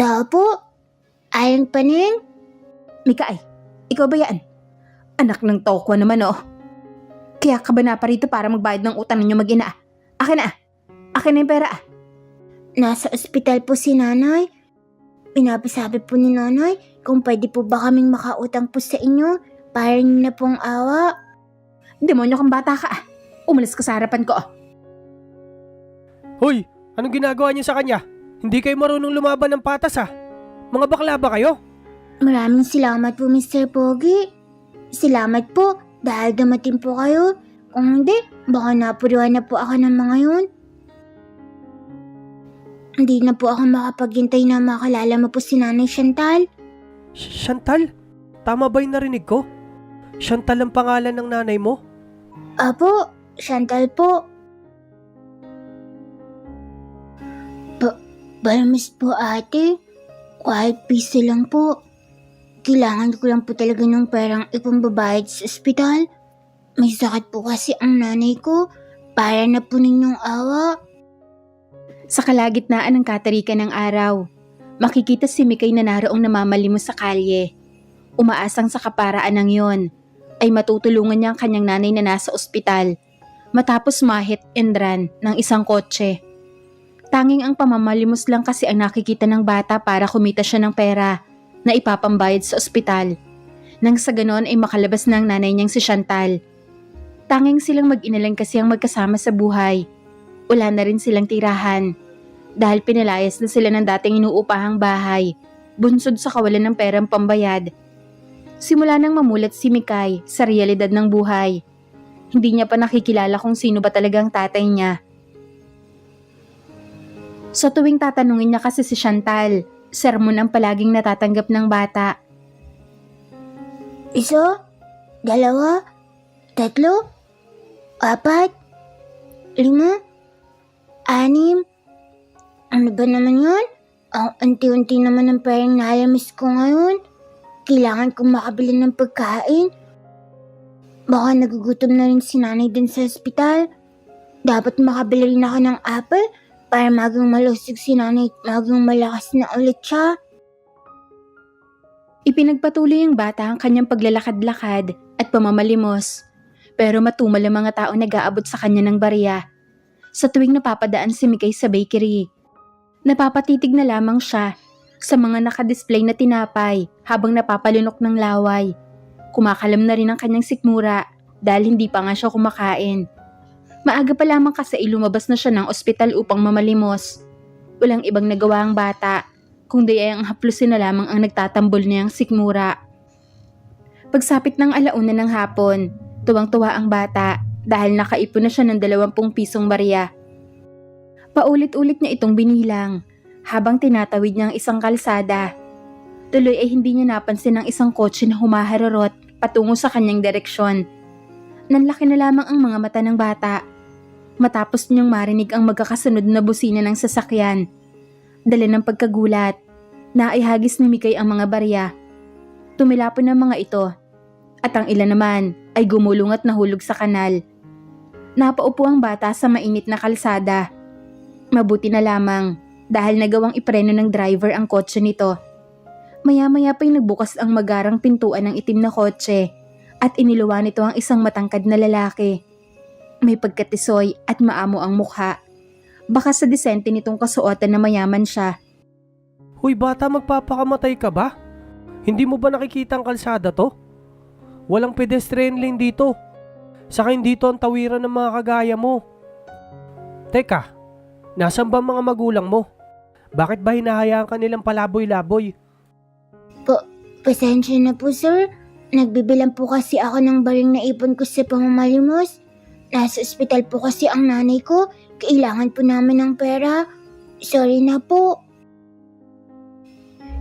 Tao po, Aling Paning? Mikay, ikaw ba yan? Anak ng tokwa naman Kaya ka ba naparito para magbayad ng utang ninyo mag-ina? Akin na Akin na yung pera Nasa ospital po si nanay. Pinapasabi po ni nanay kung pwede po ba kaming makautang po sa inyo para niyo na pong awa. Demonyo kang bata ka Umalis ka sa harapan ko Hoy, anong ginagawa niyo sa kanya? Hindi kayo marunong lumaban ng patas Mga bakla ba kayo? Maraming salamat po, Mr. Pogi. Salamat po dahil dumating po kayo. Kung hindi, baka napuruan na po ako ng mga yun. Hindi na po ako makapaghintay na makalala mo po si Nanay Chantal. Chantal? Tama ba yung narinig ko? Chantal ang pangalan ng nanay mo? Apo, Chantal po. Balamis po ate, kahit piso lang po. Kailangan ko lang po talaga ng perang ipambabayad sa ospital. May sakit po kasi ang nanay ko, para na po ninyong awa. Sa kalagitnaan ng katarikan ng araw, makikita si Mikay na naroong namamalimos sa kalye. Umaasang sa kaparaan ng yon ay matutulungan niya ang kanyang nanay na nasa ospital matapos ma-hit and run ng isang kotse. Tanging ang pamamalimos lang kasi ang nakikita ng bata para kumita siya ng pera na ipapambayad sa ospital. Nang sa ganon ay makalabas na ang nanay niyang si Chantal. Tanging silang mag-inalan kasi ang magkasama sa buhay. Wala na rin silang tirahan dahil pinalayas na sila ng dating inuupahang bahay, bunsod sa kawalan ng perang pambayad. Simula nang mamulat si Mikay sa realidad ng buhay, hindi niya pa nakikilala kung sino ba talagang tatay niya. Sa tuwing tatanungin niya kasi si Chantal, sermon ang palaging natatanggap ng bata. 1, 2, 3, 4, 5, 6. Ano ba naman yun? Ang unti-unti naman ang perang nalamis ko ngayon. Kailangan kong makabili ng pagkain. Baka nagugutom na rin si nanay din sa ospital. Dapat makabili rin ako ng apple para magang malusog si nanay at magang malakas na ulit siya. Ipinagpatuloy ng bata ang kanyang paglalakad-lakad at pamamalimos. Pero matumal ang mga tao nag-aabot sa kanya ng barya. Sa tuwing napapadaan si Mikay sa bakery, napapatitig na lamang siya sa mga nakadisplay na tinapay habang napapalunok ng laway. Kumakalam na rin ang kanyang sikmura dahil hindi pa nga siya kumakain. Maaga pa lamang kasi lumabas na siya ng ospital upang mamalimos. Walang ibang nagawa ang bata, kundi ay ang haplusin na lamang ang nagtatambol niyang sikmura. Pagsapit ng 1:00 ng hapon, tuwang-tuwa ang bata dahil nakaipon na siya ng 20 pisong barya. Paulit-ulit niya itong binilang habang tinatawid niya ang isang kalsada. Tuloy ay hindi niya napansin ang isang kotse na humaharurot patungo sa kanyang direksyon. Nanlaki na lamang ang mga mata ng bata matapos niyang marinig ang magkakasunod na busina ng sasakyan. Dala ng pagkagulat, naihagis ni Mikay ang mga barya. Tumilapon ang mga ito at ang ilan naman ay gumulong at nahulog sa kanal. Napaupo ang bata sa mainit na kalsada. Mabuti na lamang dahil nagawang ipreno ng driver ang kotse nito. Maya-maya pa'y nagbukas ang magarang pintuan ng itim na kotse at iniluwa nito ang isang matangkad na lalaki. May pagkatisoy at maamo ang mukha. Baka sa disente nitong kasuotan na mayaman siya. Hoy bata, magpapakamatay ka ba? Hindi mo ba nakikita ang kalsada to? Walang pedestrian lane dito. Saka hindi to ang tawiran ng mga kagaya mo. Teka, nasan ba mga magulang mo? Bakit ba hinahayaan ka nilang palaboy-laboy? Pasensya na po, sir. Nagbibilang po kasi ako ng baring na ipon ko sa pamamalimos. Nasa ospital po kasi ang nanay ko. Kailangan po namin ng pera. Sorry na po.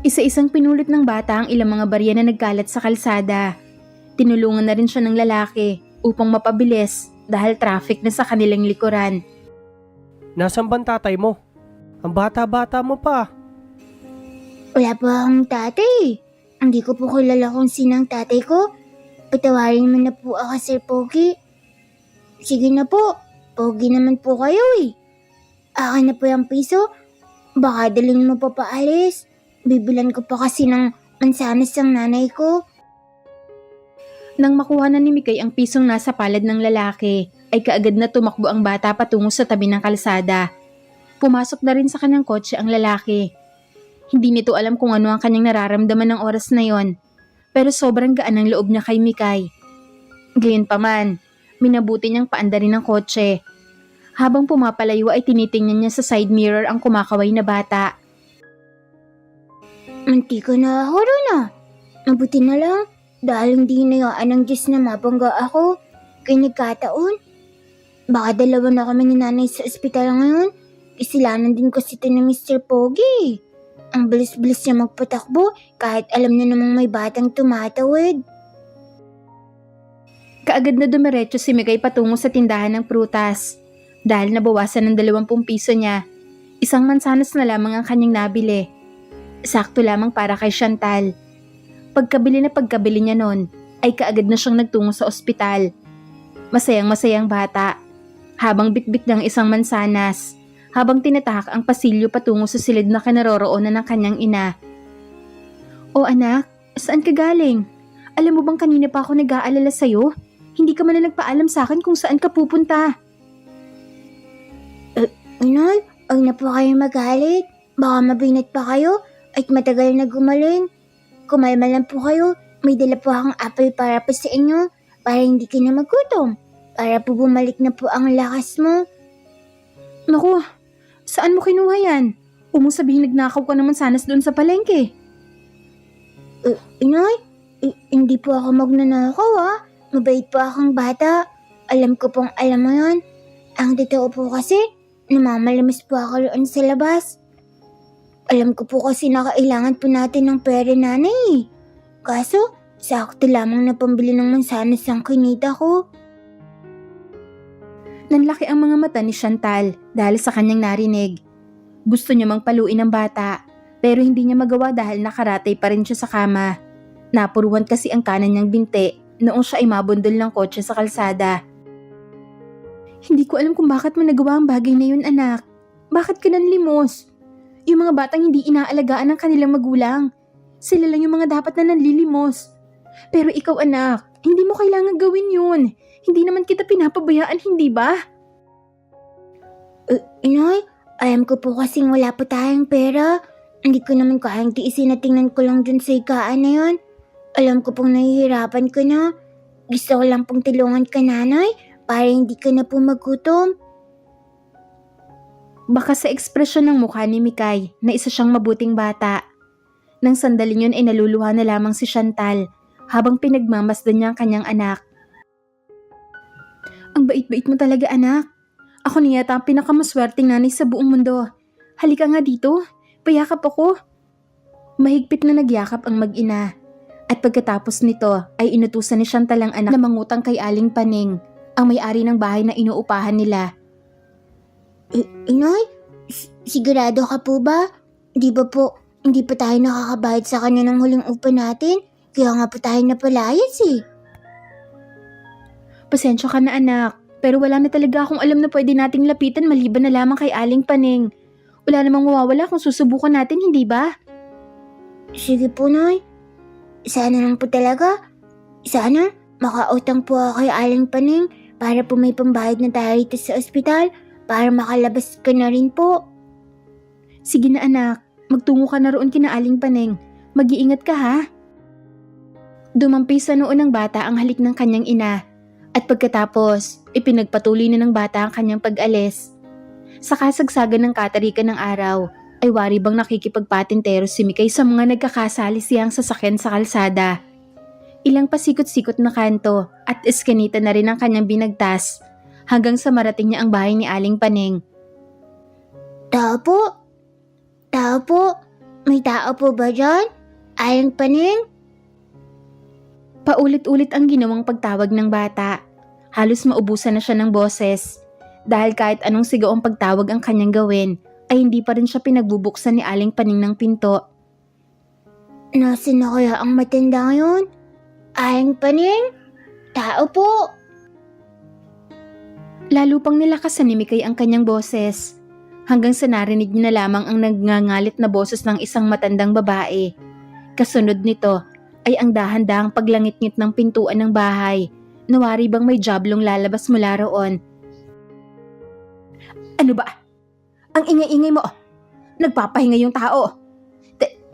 Isa-isang pinulot ng bata ang ilang mga barya na nagkalat sa kalsada. Tinulungan na rin siya ng lalaki upang mapabilis dahil traffic na sa kanilang likuran. Nasaan ba ang tatay mo? Ang bata-bata mo pa. Wala po akong tatay. Hindi ko po kilala kung sino ang tatay ko. Patawarin mo na po ako, Sir Pogi. Sige na po. Pogi naman po kayo eh. Akin na po yung piso. Baka dalhin mo pa paalis. Bibilan ko pa kasi ng mansanas ang nanay ko. Nang makuha na ni Mikay ang pisong nasa palad ng lalaki, ay kaagad na tumakbo ang bata patungo sa tabi ng kalsada. Pumasok na rin sa kanyang kotse ang lalaki. Hindi nito alam kung ano ang kanyang nararamdaman ng oras na yon, pero sobrang gaan ang loob niya kay Mikay. Gayunpaman, minabuti niyang paandarin ang kotse. Habang pumapalayo ay tinitingnan niya sa side mirror ang kumakaway na bata. Mantika na ako ron ah. Mabuti na lang dahil hindi hinayaan ng Diyos na mabangga ako. Kaya nagkataon. Baka dalawa na kami ni nanay sa ospital ngayon. Isilanan din kasi ito ni Mr. Pogi. Ang bilis-bilis niya magpatakbo kahit alam na namang may batang tumatawid. Kaagad na dumiretso si Mikay patungo sa tindahan ng prutas. Dahil nabawasan ng 20 piso niya, isang mansanas na lamang ang kanyang nabili. Sakto lamang para kay Chantal. Pagkabili niya noon, ay kaagad na siyang nagtungo sa ospital. Masayang-masayang bata, habang bitbit ng isang mansanas, habang tinatahak ang pasilyo patungo sa silid na kinaroroonan ng kanyang ina. "O anak, saan ka galing? Alam mo bang kanina pa ako nag-aalala sa'yo? Hindi ka man na nagpaalam sa akin kung saan ka pupunta." Inay, ay na po kayo magalit. Baka mabinat pa kayo at matagal na gumaling. Kumalma lang po kayo. May dala po akong apple para po sa inyo. Para hindi ka na magutom. Para po bumalik na po ang lakas mo. Naku, saan mo kinuha yan? Huwag mong sabihin nagnakaw ka naman sanas doon sa palengke. Inay, hindi po ako magnanakaw ah. Mabait po akong bata. Alam ko pong alam mo yan. Ang totoo po kasi, namamalamis po ako roon sa labas. Alam ko po kasi na kailangan po natin ng pera nanay. Kaso, sakto lamang na pambili ng mansanas ang kinita ko. Nanlaki ang mga mata ni Chantal dahil sa kanyang narinig. Gusto niya mang paluin ang bata, pero hindi niya magawa dahil nakaratay pa rin siya sa kama. Napuruhan kasi ang kanan niyang binti noong siya ay mabundol ng kotse sa kalsada. "Hindi ko alam kung bakit mo nagawa ang bagay na yun, anak. Bakit ka nanlimos? Yung mga batang hindi inaalagaan ng kanilang magulang. Sila lang yung mga dapat na nanlilimos. Pero ikaw, anak, hindi mo kailangan gawin yun. Hindi naman kita pinapabayaan, hindi ba?" Inay, alam ko po kasing wala po tayong pera. Hindi ko naman kayang tiisin na tingnan ko lang dun sa higaan na yun. Alam ko pong nahihirapan ka na. Gusto ko lang pong tulungan ka, nanay, para hindi ka na po magutom. Baka sa ekspresyon ng mukha ni Mikay na isa siyang mabuting bata. Nang sandaling yun ay naluluha na lamang si Chantal habang pinagmamasdan niya ang kanyang anak. "Ang bait-bait mo talaga, anak. Ako na yata ang pinakamaswerteng nanay sa buong mundo. Halika nga dito, payakap ako." Mahigpit na nagyakap ang mag-ina. At pagkatapos nito ay inutusan ni Chantal ang anak na mangutang kay Aling Paning, ang may-ari ng bahay na inuupahan nila. Inay, sigurado ka po ba? Di ba po, hindi pa tayo nakakabayad sa kanya ng huling upa natin? Kaya nga po tayo napalayas eh. "Pasensya ka na, anak, pero wala na talaga akong alam na pwede nating lapitan maliban na lamang kay Aling Paning. Wala namang mawawala kung susubukan natin, hindi ba?" Sige po, Nay. Sana lang po talaga. Sana makautang po ako kay Aling Paning para po may pambayad na tayo rito sa ospital para makalabas ka na rin po. "Sige na, anak, magtungo ka na roon kina Aling Paning. Mag-iingat ka, ha?" Dumampi sa noo ng bata ang halik ng kanyang ina at pagkatapos ipinagpatuloy na ng bata ang kanyang pag-alis. Sa kasagsagan ng katarikan ng araw ay wari bang nakikipagpatintero si Mikay sa mga nagkakasalis-siyang sasakyan sa kalsada. Ilang pasikot-sikot na kanto at eskinita na rin ang kanyang binagtas hanggang sa marating niya ang bahay ni Aling Paning. Tao po? Tao po? May tao po ba dyan? Aling Paning? Paulit-ulit ang ginawang pagtawag ng bata. Halos maubusan na siya ng boses. Dahil kahit anong sigaw ang pagtawag ang kanyang gawin, ay hindi pa rin siya pinagbubuksan ni Aling Paning ng pinto. Nasaan na kaya ang matanda ngayon? Aling Paning? Tao po? Lalo pang nilakasan ni Mikay ang kanyang boses. hanggang sa narinig niya na lamang ang nagngangalit na boses ng isang matandang babae. Kasunod nito ay ang dahan-dahang paglangit-ngit ng pintuan ng bahay. Nawari bang may jablong lalabas mula roon. Ano ba? Ang ingay-ingay mo. Nagpapahinga yung tao.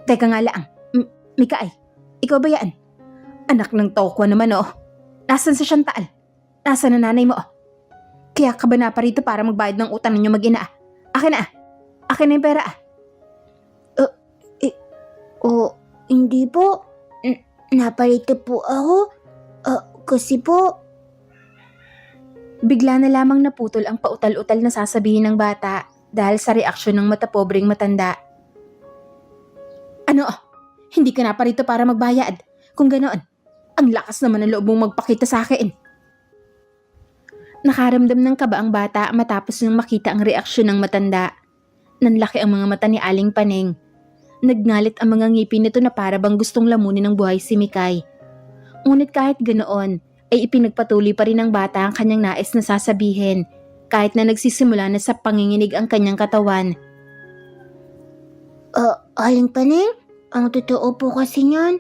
Teka nga lang. Mikay, ikaw ba yan? Anak ng Tokwa naman Nasaan si Chantal? Nasaan na nanay mo? Kaya ka ba naparito para magbayad ng utang ninyo mag-ina? Akin na. Akin na yung pera. Hindi po. Naparito po ako. Kasi po, Bigla na lamang naputol ang pautal-utal na sasabihin ng bata dahil sa reaksyon ng matapobreng matanda. Ano? Hindi ka na parito para magbayad. Kung ganoon, ang lakas naman ng loob mong magpakita sa akin. Nakaramdam ng kaba ang bata matapos nang makita ang reaksyon ng matanda. Nanlaki ang mga mata ni Aling Paneng. Nagngalit ang mga ngipin nito na para bang gustong lamunin ng buhay si Mikay. Ngunit kahit ganoon, ay ipinagpatuloy pa rin ng bata ang kanyang nais na sasabihin kahit na nagsisimula na sa panginginig ang kanyang katawan. Aling Paneng, ang totoo po kasi niyan,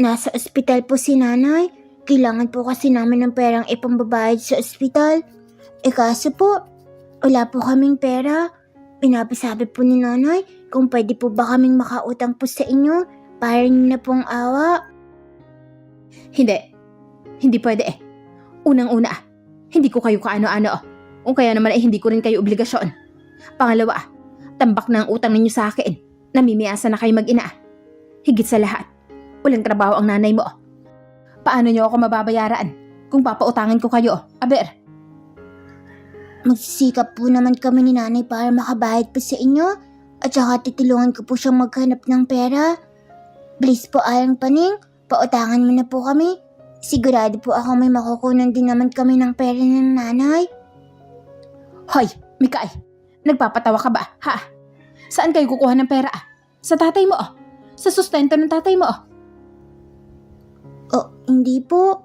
nasa ospital po si nanay. Kailangan po kasi namin ng perang ipambabayad sa ospital. Kaso po, wala po kaming pera. Pinapasabi po ni nanay kung pwede po ba kaming makautang po sa inyo para niyo na pong awa. Hindi pwede Unang-una hindi ko kayo kaano-ano Kung kaya naman ay hindi ko rin kayo obligasyon. Pangalawa, tambak na ang utang ninyo sa akin. Namimiasa na kayo mag-ina. Higit sa lahat, walang trabaho ang nanay mo. Paano niyo ako mababayaran kung papautangin ko kayo? Aber, Magsisikap po naman kami ni nanay para makabayad po sa inyo at saka titulungan ko po siyang maghanap ng pera. Please po, Aling Paneng, pautangan mo na po kami. Sigurado po ako may makukunan din naman kami ng pera ng nanay. Hoy, Mikay, nagpapatawa ka ba? Ha? Saan kayo kukuha ng pera? Sa tatay mo Sa sustento ng tatay mo Hindi po.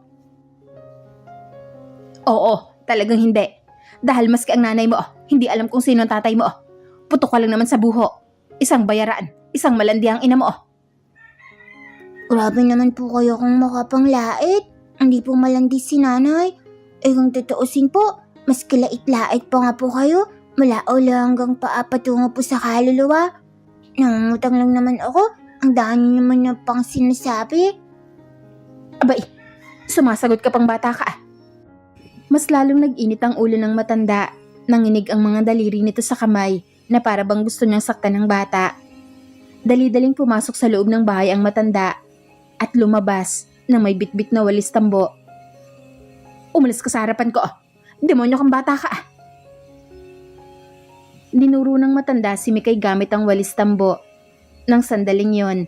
Oo, talagang hindi. Dahil maski ang nanay mo hindi alam kung sino ang tatay mo Putok ka lang naman sa buho. Isang bayaran, isang malandi ang ina mo Grabe naman po kayo kung makapanglait. Hindi po malandi si nanay. Kung tutuusin po, mas kilait-lait pa nga po kayo. Mula ulo hanggang paa patungo po sa kaluluwa. Nangungutang lang naman ako. Ang dami naman na pang sinasabi. Abay, sumasagot ka pang bata ka Mas lalong nag-init ang ulo ng matanda. Nanginig ang mga daliri nito sa kamay na para bang gusto niyang saktan ng bata. Dali-daling pumasok sa loob ng bahay ang matanda at lumabas na may bitbit na walis tambo. Umalis ka sa harapan ko. Demonyo kang bata ka. Dinuro ng matanda si Mikay gamit ang walis tambo. Nang sandaling yon,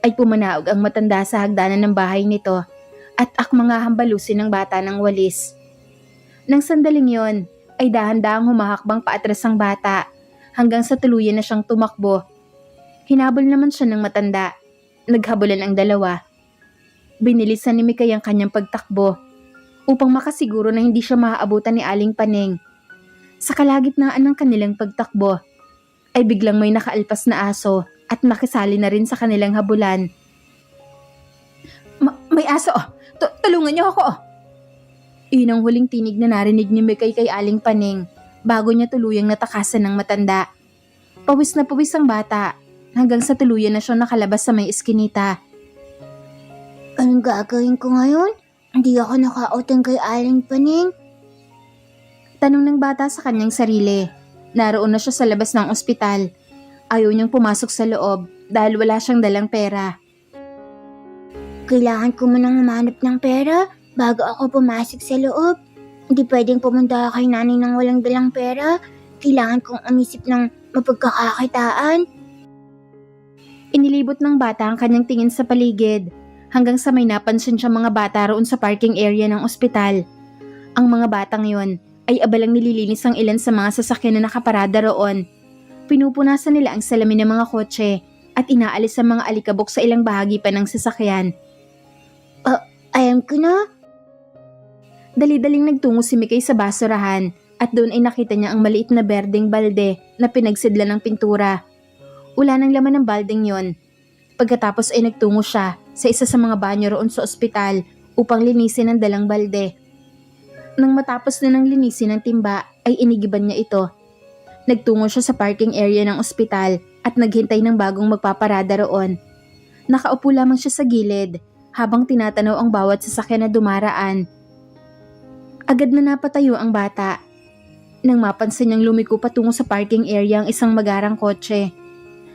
ay pumanaog ang matanda sa hagdanan ng bahay nito at akmang hambalusin ng bata ng walis. Nang sandaling yon, ay dahan-dahang humahakbang paatras ang bata hanggang sa tuluyan na siyang tumakbo. Hinabol naman siya ng matanda. Naghabulan ang dalawa. Binilisan ni Mikay ang kanyang pagtakbo upang makasiguro na hindi siya maaabutan ni Aling Paneng. Sa kalagitnaan ng kanilang pagtakbo, ay biglang may nakaalpas na aso at nakisali na rin sa kanilang habulan. May aso! Tulungan niyo ako! Iyon ang huling tinig na narinig ni Mikay kay Aling Paneng bago niya tuluyang natakasan ng matanda. Pawis na pawis ang bata hanggang sa tuluyan na siya nakalabas sa may eskinita. Anong gagawin ko ngayon? Hindi ako nakautang kay Aling Paneng. Tanong ng bata sa kanyang sarili. Naroon na siya sa labas ng ospital. Ayaw niyang pumasok sa loob dahil wala siyang dalang pera. Kailangan ko munang humanap ng pera bago ako pumasok sa loob. Hindi pwedeng pumunta kay nanay nang walang dalang pera. Kailangan kong umisip ng mapagkakakitaan. Inilibot ng bata ang kanyang tingin sa paligid hanggang sa may napansin siya mga bata roon sa parking area ng ospital. Ang mga batang yon ay abalang nililinis ang ilan sa mga sasakyan na nakaparada roon. Pinupunasan nila ang salamin ng mga kotse at inaalis ang mga alikabok sa ilang bahagi pa ng sasakyan. Alam ko na. Dali-daling nagtungo si Mikay sa basurahan at doon ay nakita niya ang maliit na berdeng balde na pinagsidla ng pintura. Wala nang laman ng baldeng yon. Pagkatapos ay nagtungo siya sa isa sa mga banyo roon sa ospital upang linisin ang dalang balde. Nang matapos na ng linisin ng timba ay inigiban niya ito. Nagtungo siya sa parking area ng ospital at naghintay ng bagong magpaparada roon. Nakaupo lamang siya sa gilid habang tinatanaw ang bawat sasakyan na dumaraan. Agad na napatayo ang bata. Nang mapansin niyang lumiko patungo sa parking area ang isang magarang kotse,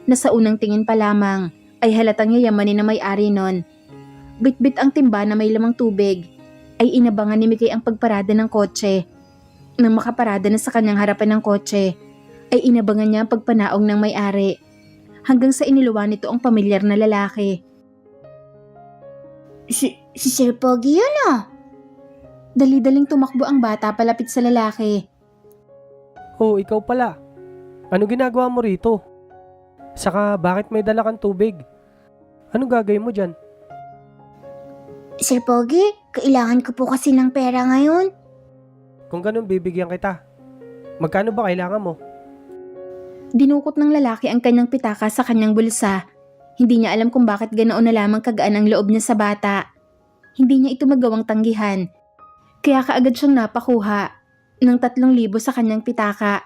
na sa unang tingin pa lamang ay halatang yayamanin na may-ari nun. Bitbit ang timba na may lamang tubig, ay inabangan ni Mikay ang pagparada ng kotse. Nang makaparada na sa kanyang harapan ng kotse, ay inabangan niya ang pagpanaong ng may-ari, hanggang sa iniluwa nito ang pamilyar na lalaki. Si Sir Pogi yun ah. Dali-daling tumakbo ang bata palapit sa lalaki. Oh, ikaw pala. Ano ginagawa mo rito? Saka bakit may dala kang tubig? Ano gagawin mo dyan? Sir Pogi, kailangan ko po kasi ng pera ngayon. Kung ganun, bibigyan kita. Magkano ba kailangan mo? Dinukot ng lalaki ang kanyang pitaka sa kanyang bulsa. Hindi niya alam kung bakit ganoon na lamang kagaan ang loob niya sa bata. Hindi niya ito magawang tanggihan. Kaya kaagad siyang napakuha ng 3,000 sa kanyang pitaka.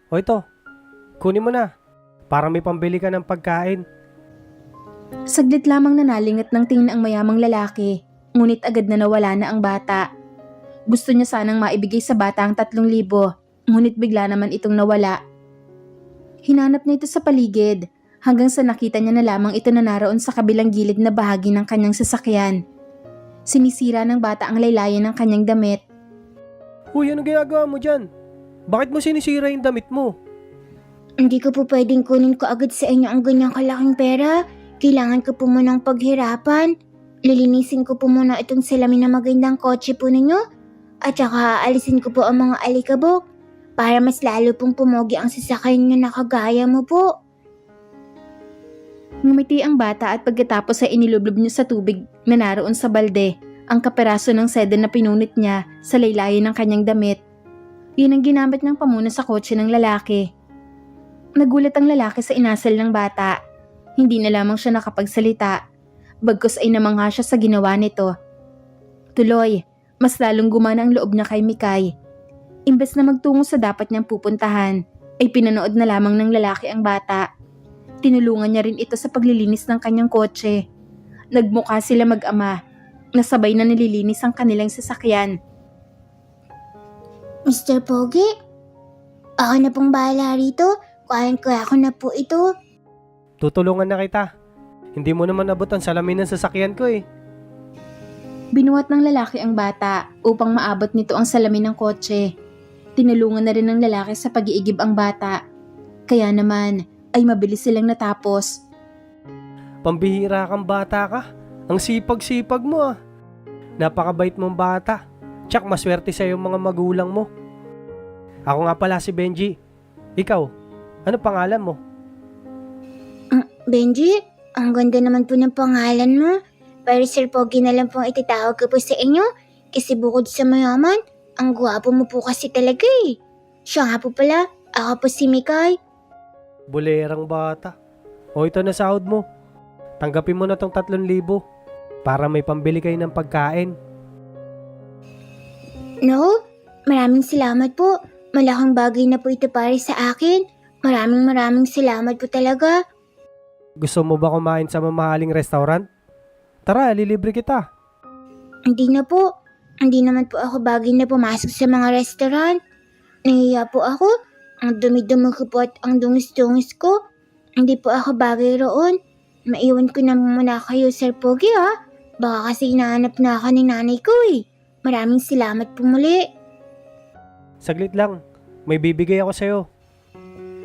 O ito, kunin mo na. Para may pambili ka ng pagkain. Saglit lamang nanalingat ng tingin ang mayamang lalaki, ngunit agad na nawala na ang bata. Gusto niya sanang maibigay sa bata ang 3,000, ngunit bigla naman itong nawala. Hinanap niya ito sa paligid, hanggang sa nakita niya na lamang ito na naroon sa kabilang gilid na bahagi ng kanyang sasakyan. Sinisira ng bata ang laylayan ng kanyang damit. Huy, ano ginagawa mo dyan? Bakit mo sinisira yung damit mo? Hindi ko po pwedeng kunin ko agad sa inyo ang ganyang kalaking pera. Kailangan ko po munang paghirapan. Lilinisin ko po muna itong salamin na magandang kotse po ninyo. At saka alisin ko po ang mga alikabok para mas lalo pong pumogi ang sasakyan nyo na kagaya mo po. Ngumiti ang bata at pagkatapos ay inilublob niya sa tubig na naroon sa balde ang kaperaso ng seda na pinunit niya sa laylayan ng kanyang damit. Yun ang ginamit ng pamuna sa kotse ng lalaki. Nagulat ang lalaki sa inasal ng bata. Hindi na lamang siya nakapagsalita, bagkus ay namangha siya sa ginawa nito. Tuloy, mas lalong gumana ang loob niya kay Mikay. Imbes na magtungo sa dapat niyang pupuntahan, ay pinanood na lamang ng lalaki ang bata. Tinulungan niya rin ito sa paglilinis ng kanyang kotse. Nagmukha sila mag-ama, nasabay na nililinis ang kanilang sasakyan. Mr. Pogi, ako na pong bahala rito. Kaya ko na po ito. Tutulungan na kita. Hindi mo naman abot ang salamin ng sasakyan ko eh. Binuhat ng lalaki ang bata upang maabot nito ang salamin ng kotse. Tinulungan na rin ng lalaki sa pag-iigib ang bata. Kaya naman ay mabilis silang natapos. Pambihira kang bata ka. Ang sipag-sipag mo ah. Napakabait mong bata. Tsak maswerte sa yung mga magulang mo. Ako nga pala si Benji. Ikaw, ano pangalan mo? Benji, ang ganda naman po ng pangalan mo. Pero Sir Pogi na lang pong itatawag ko po sa inyo. Kasi bukod sa mayaman, ang gwapo mo po kasi talaga eh. Siya nga po pala, ako po si Mikay. Bulerang bata. O ito na sahod mo. Tanggapin mo na tong 3,000 para may pambili kayo ng pagkain. No, maraming salamat po. Malaking bagay na po ito para sa akin. Maraming salamat po talaga. Gusto mo ba kumain sa mamahaling restaurant? Tara, lilibre kita. Hindi na po. Hindi naman po ako bagay na pumasok sa mga restaurant. Nahiya po ako. Ang dumi-dumi ko po at ang dungis-dungis ko. Hindi po ako bagay roon. Maiwan ko na muna kayo, Sir Pogi ha. Baka kasi hinahanap na ako ni nanay ko eh. Maraming salamat po muli. Saglit lang. May bibigay ako sa'yo.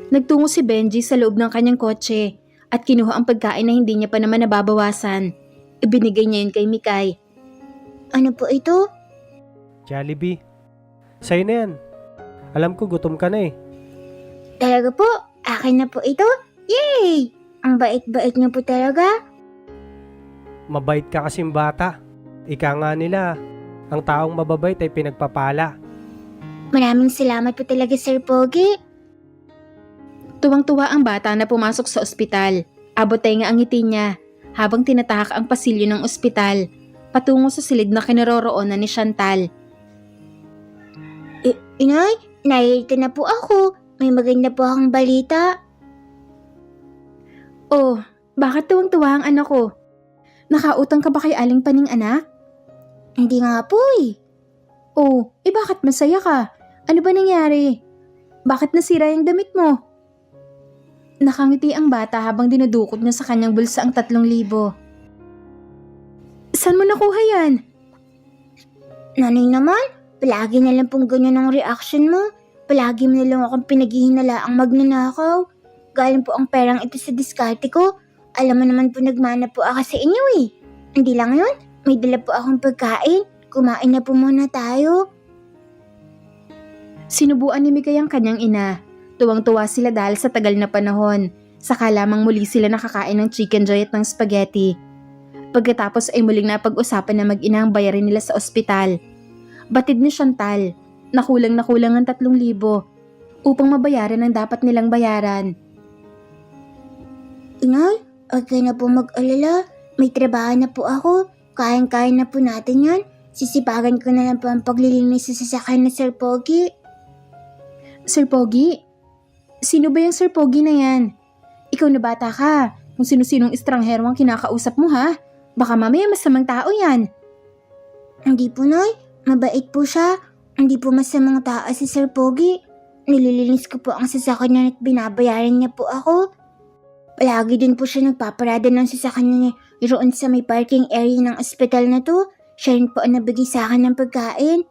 Nagtungo si Benji sa loob ng kanyang kotse at kinuha ang pagkain na hindi niya pa naman nababawasan. Ibinigay niya yun kay Mikay. Ano po ito? Jollibee. Sa'yo na yan. Alam ko gutom ka na eh. Talaga po? Akin na po ito? Yay! Ang bait-bait niyo po talaga. Mabait ka kasing bata. Ika nga nila, ang taong mababait ay pinagpapala. Maraming salamat po talaga, Sir Pogi. Tuwang-tuwa ang bata na pumasok sa ospital. Abotay nga ang ngiti niya habang tinatahak ang pasilyo ng ospital patungo sa silid na kinaroroonan ni Chantal. Inay, nairita na po ako. May maganda po akong balita. Oh, bakit tuwang-tuwa ang anak ko? Nakautang ka ba kay Aling Paning anak? Hindi nga po eh. Oh, bakit masaya ka? Ano ba nangyari? Bakit nasira yung damit mo? Nakangiti ang bata habang dinudukot niya sa kanyang bulsa ang 3,000. Saan mo nakuha yan? Nanay naman, palagi na lang pong ganyan ang reaction mo. Palagi mo na lang akong pinaghihinala ang magnanakaw. Galing po ang perang ito sa diskarte ko. Alam mo naman po nagmana po ako sa inyo eh. Hindi lang yun, may dala po akong pagkain. Kumain na po muna tayo. Sinubuan ni Mikay ang kanyang ina. Tuwang-tuwa sila dahil sa tagal na panahon. Saka lamang muli sila nakakain ng chicken joy at ng spaghetti. Pagkatapos ay muling napag-usapan na mag-ina ang bayarin nila sa ospital. Batid ni Chantal, nakulang ang 3,000 upang mabayaran ang dapat nilang bayaran. Inay, huwag kayo na po mag-alala. May trabaho na po ako. Kayang-kaya na po natin yan. Sisipagan ko na lang po ang paglilinis sa sasakyan na Sir Pogi. Sir Pogi? Sino ba yung Sir Pogi na yan? Ikaw na bata ka. Kung sino-sinong estranghero ang kinakausap mo ha? Baka mamaya masamang tao yan. Hindi po, Nay. Mabait po siya. Hindi po masamang tao si Sir Pogi. Nililinis ko po ang sasakyan niya at binabayaran niya po ako. Palagi din po siya nagpaparada ng sasakyan niya roon sa may parking area ng ospital na to. Siya rin po ang nabigay sa akin ng pagkain.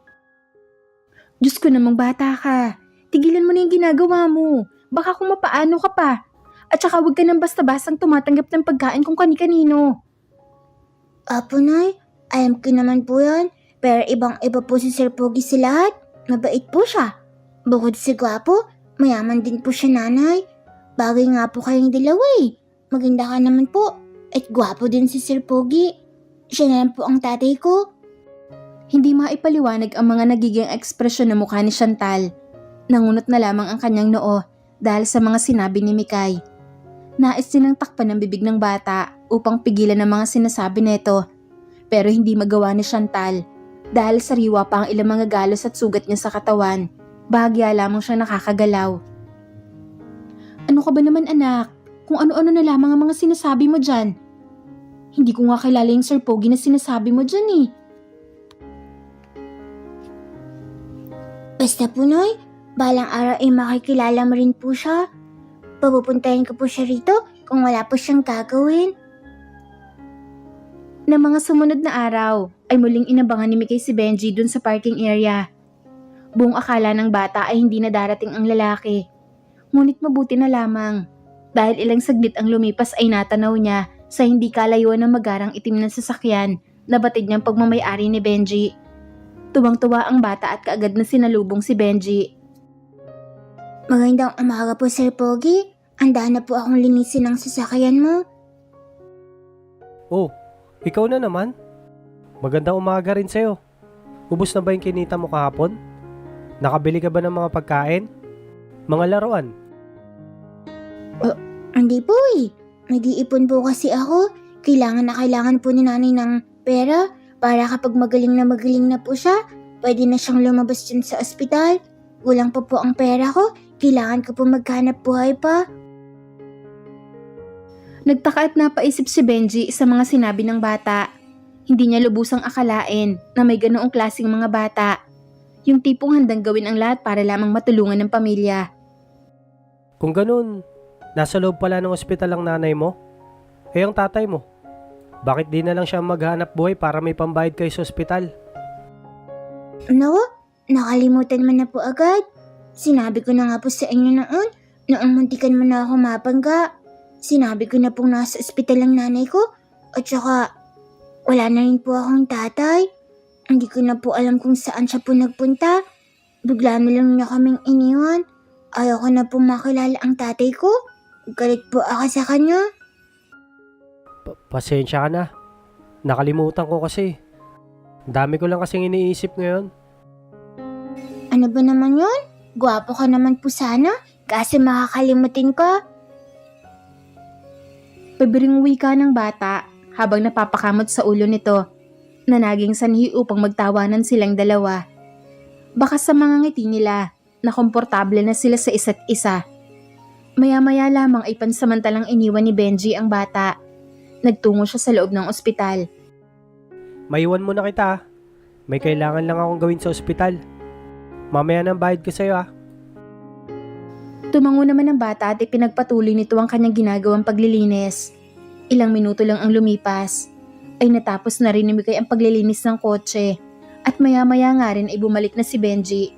Diyos ko namang bata ka. Tigilan mo na yung ginagawa mo. Baka kung mapaano ka pa. At saka huwag ka nang basta-bastang tumatanggap ng pagkain kung kani-kanino. Apo, Nay. Alam ko naman po yan. Pero ibang-iba po si Sir Pogi sa lahat. Mabait po siya. Bukod sa gwapo, mayaman din po siya, Nanay. Bagay nga po kayong dalawa eh. Maganda ka naman po. At gwapo din si Sir Pogi. Siya na lang po ang tatay ko. Hindi maipaliwanag ang mga nagiging ekspresyon ng mukha ni Chantal. Nangunot na lamang ang kanyang noo dahil sa mga sinabi ni Mikay. Nais din ng takpan ng bibig ng bata upang pigilan ang mga sinasabi nito. Pero hindi magawa ni Chantal dahil sariwa pa ang ilang mga galos at sugat niya sa katawan. Bahagya lamang siya nakakagalaw. Ano ka ba naman anak? Kung ano-ano na lamang ang mga sinasabi mo dyan. Hindi ko nga kilala yung Sir Pogi na sinasabi mo dyan eh. Basta po, Nay. Balang araw ay makikilala mo rin po siya. Papupuntahin ko po siya rito kung wala po siyang gagawin. Na mga sumunod na araw ay muling inabangan ni Mikay si Benji dun sa parking area. Buong akala ng bata ay hindi na darating ang lalaki. Ngunit mabuti na lamang. Dahil ilang saglit ang lumipas ay natanaw niya sa hindi kalayuan ng magarang itim ng sasakyan na batid niyang pagmamayari ni Benji. Tuwang-tuwa ang bata at kaagad na sinalubong si Benji. Magandang umaga po, Sir Pogi. Handa na po akong linisin ang sasakyan mo. Oh, ikaw na naman? Magandang umaga rin sa'yo. Ubus na ba yung kinita mo kahapon? Nakabili ka ba ng mga pagkain? Mga laruan? Hindi po eh. Nag-iipon po kasi ako. Kailangan po ni nanay ng pera para kapag magaling na po siya, pwede na siyang lumabas dyan sa ospital. Kulang pa po ang pera ko. Kailangan ko po maghanap buhay pa. Nagtaka at napaisip si Benji sa mga sinabi ng bata. Hindi niya lubusang akalain na may ganoong klaseng mga bata. Yung tipong handang gawin ang lahat para lamang matulungan ng pamilya. Kung ganun, nasa loob pala ng ospital ang nanay mo? Eh ang tatay mo? Bakit di na lang siya maghanap buhay para may pambayad kayo sa ospital? Naku, nakalimutan mo na po agad. Sinabi ko na nga po sa inyo noong muntikan mo na ako mapangga. Sinabi ko na pong nasa ospital ang nanay ko at saka wala na rin po akong tatay. Hindi ko na po alam kung saan siya po nagpunta. Bigla na lang niya kaming iniwan. Ayaw ko na po makilala ang tatay ko. Galit po ako sa kanya. Pasensya ka na. Nakalimutan ko kasi. Dami ko lang kasing iniisip ngayon. Ano ba naman yun? Gwapo ka naman po sana, kasi makakalimutin ka. Pabiring wika ng bata habang napapakamot sa ulo nito na naging sanhi upang magtawanan silang dalawa. Baka sa mga ngiti nila na komportable na sila sa isa't isa. Maya-maya lamang ay pansamantalang iniwan ni Benji ang bata. Nagtungo siya sa loob ng ospital. Maiwan muna kita. May kailangan lang akong gawin sa ospital. Mamaya nang bayad ko sa'yo Tumango naman ang bata at ipinagpatuloy nito ang kanyang ginagawang paglilinis. Ilang minuto lang ang lumipas. Ay natapos na rin ni Mikay ang paglilinis ng kotse. At maya-maya nga rin ay bumalik na si Benji.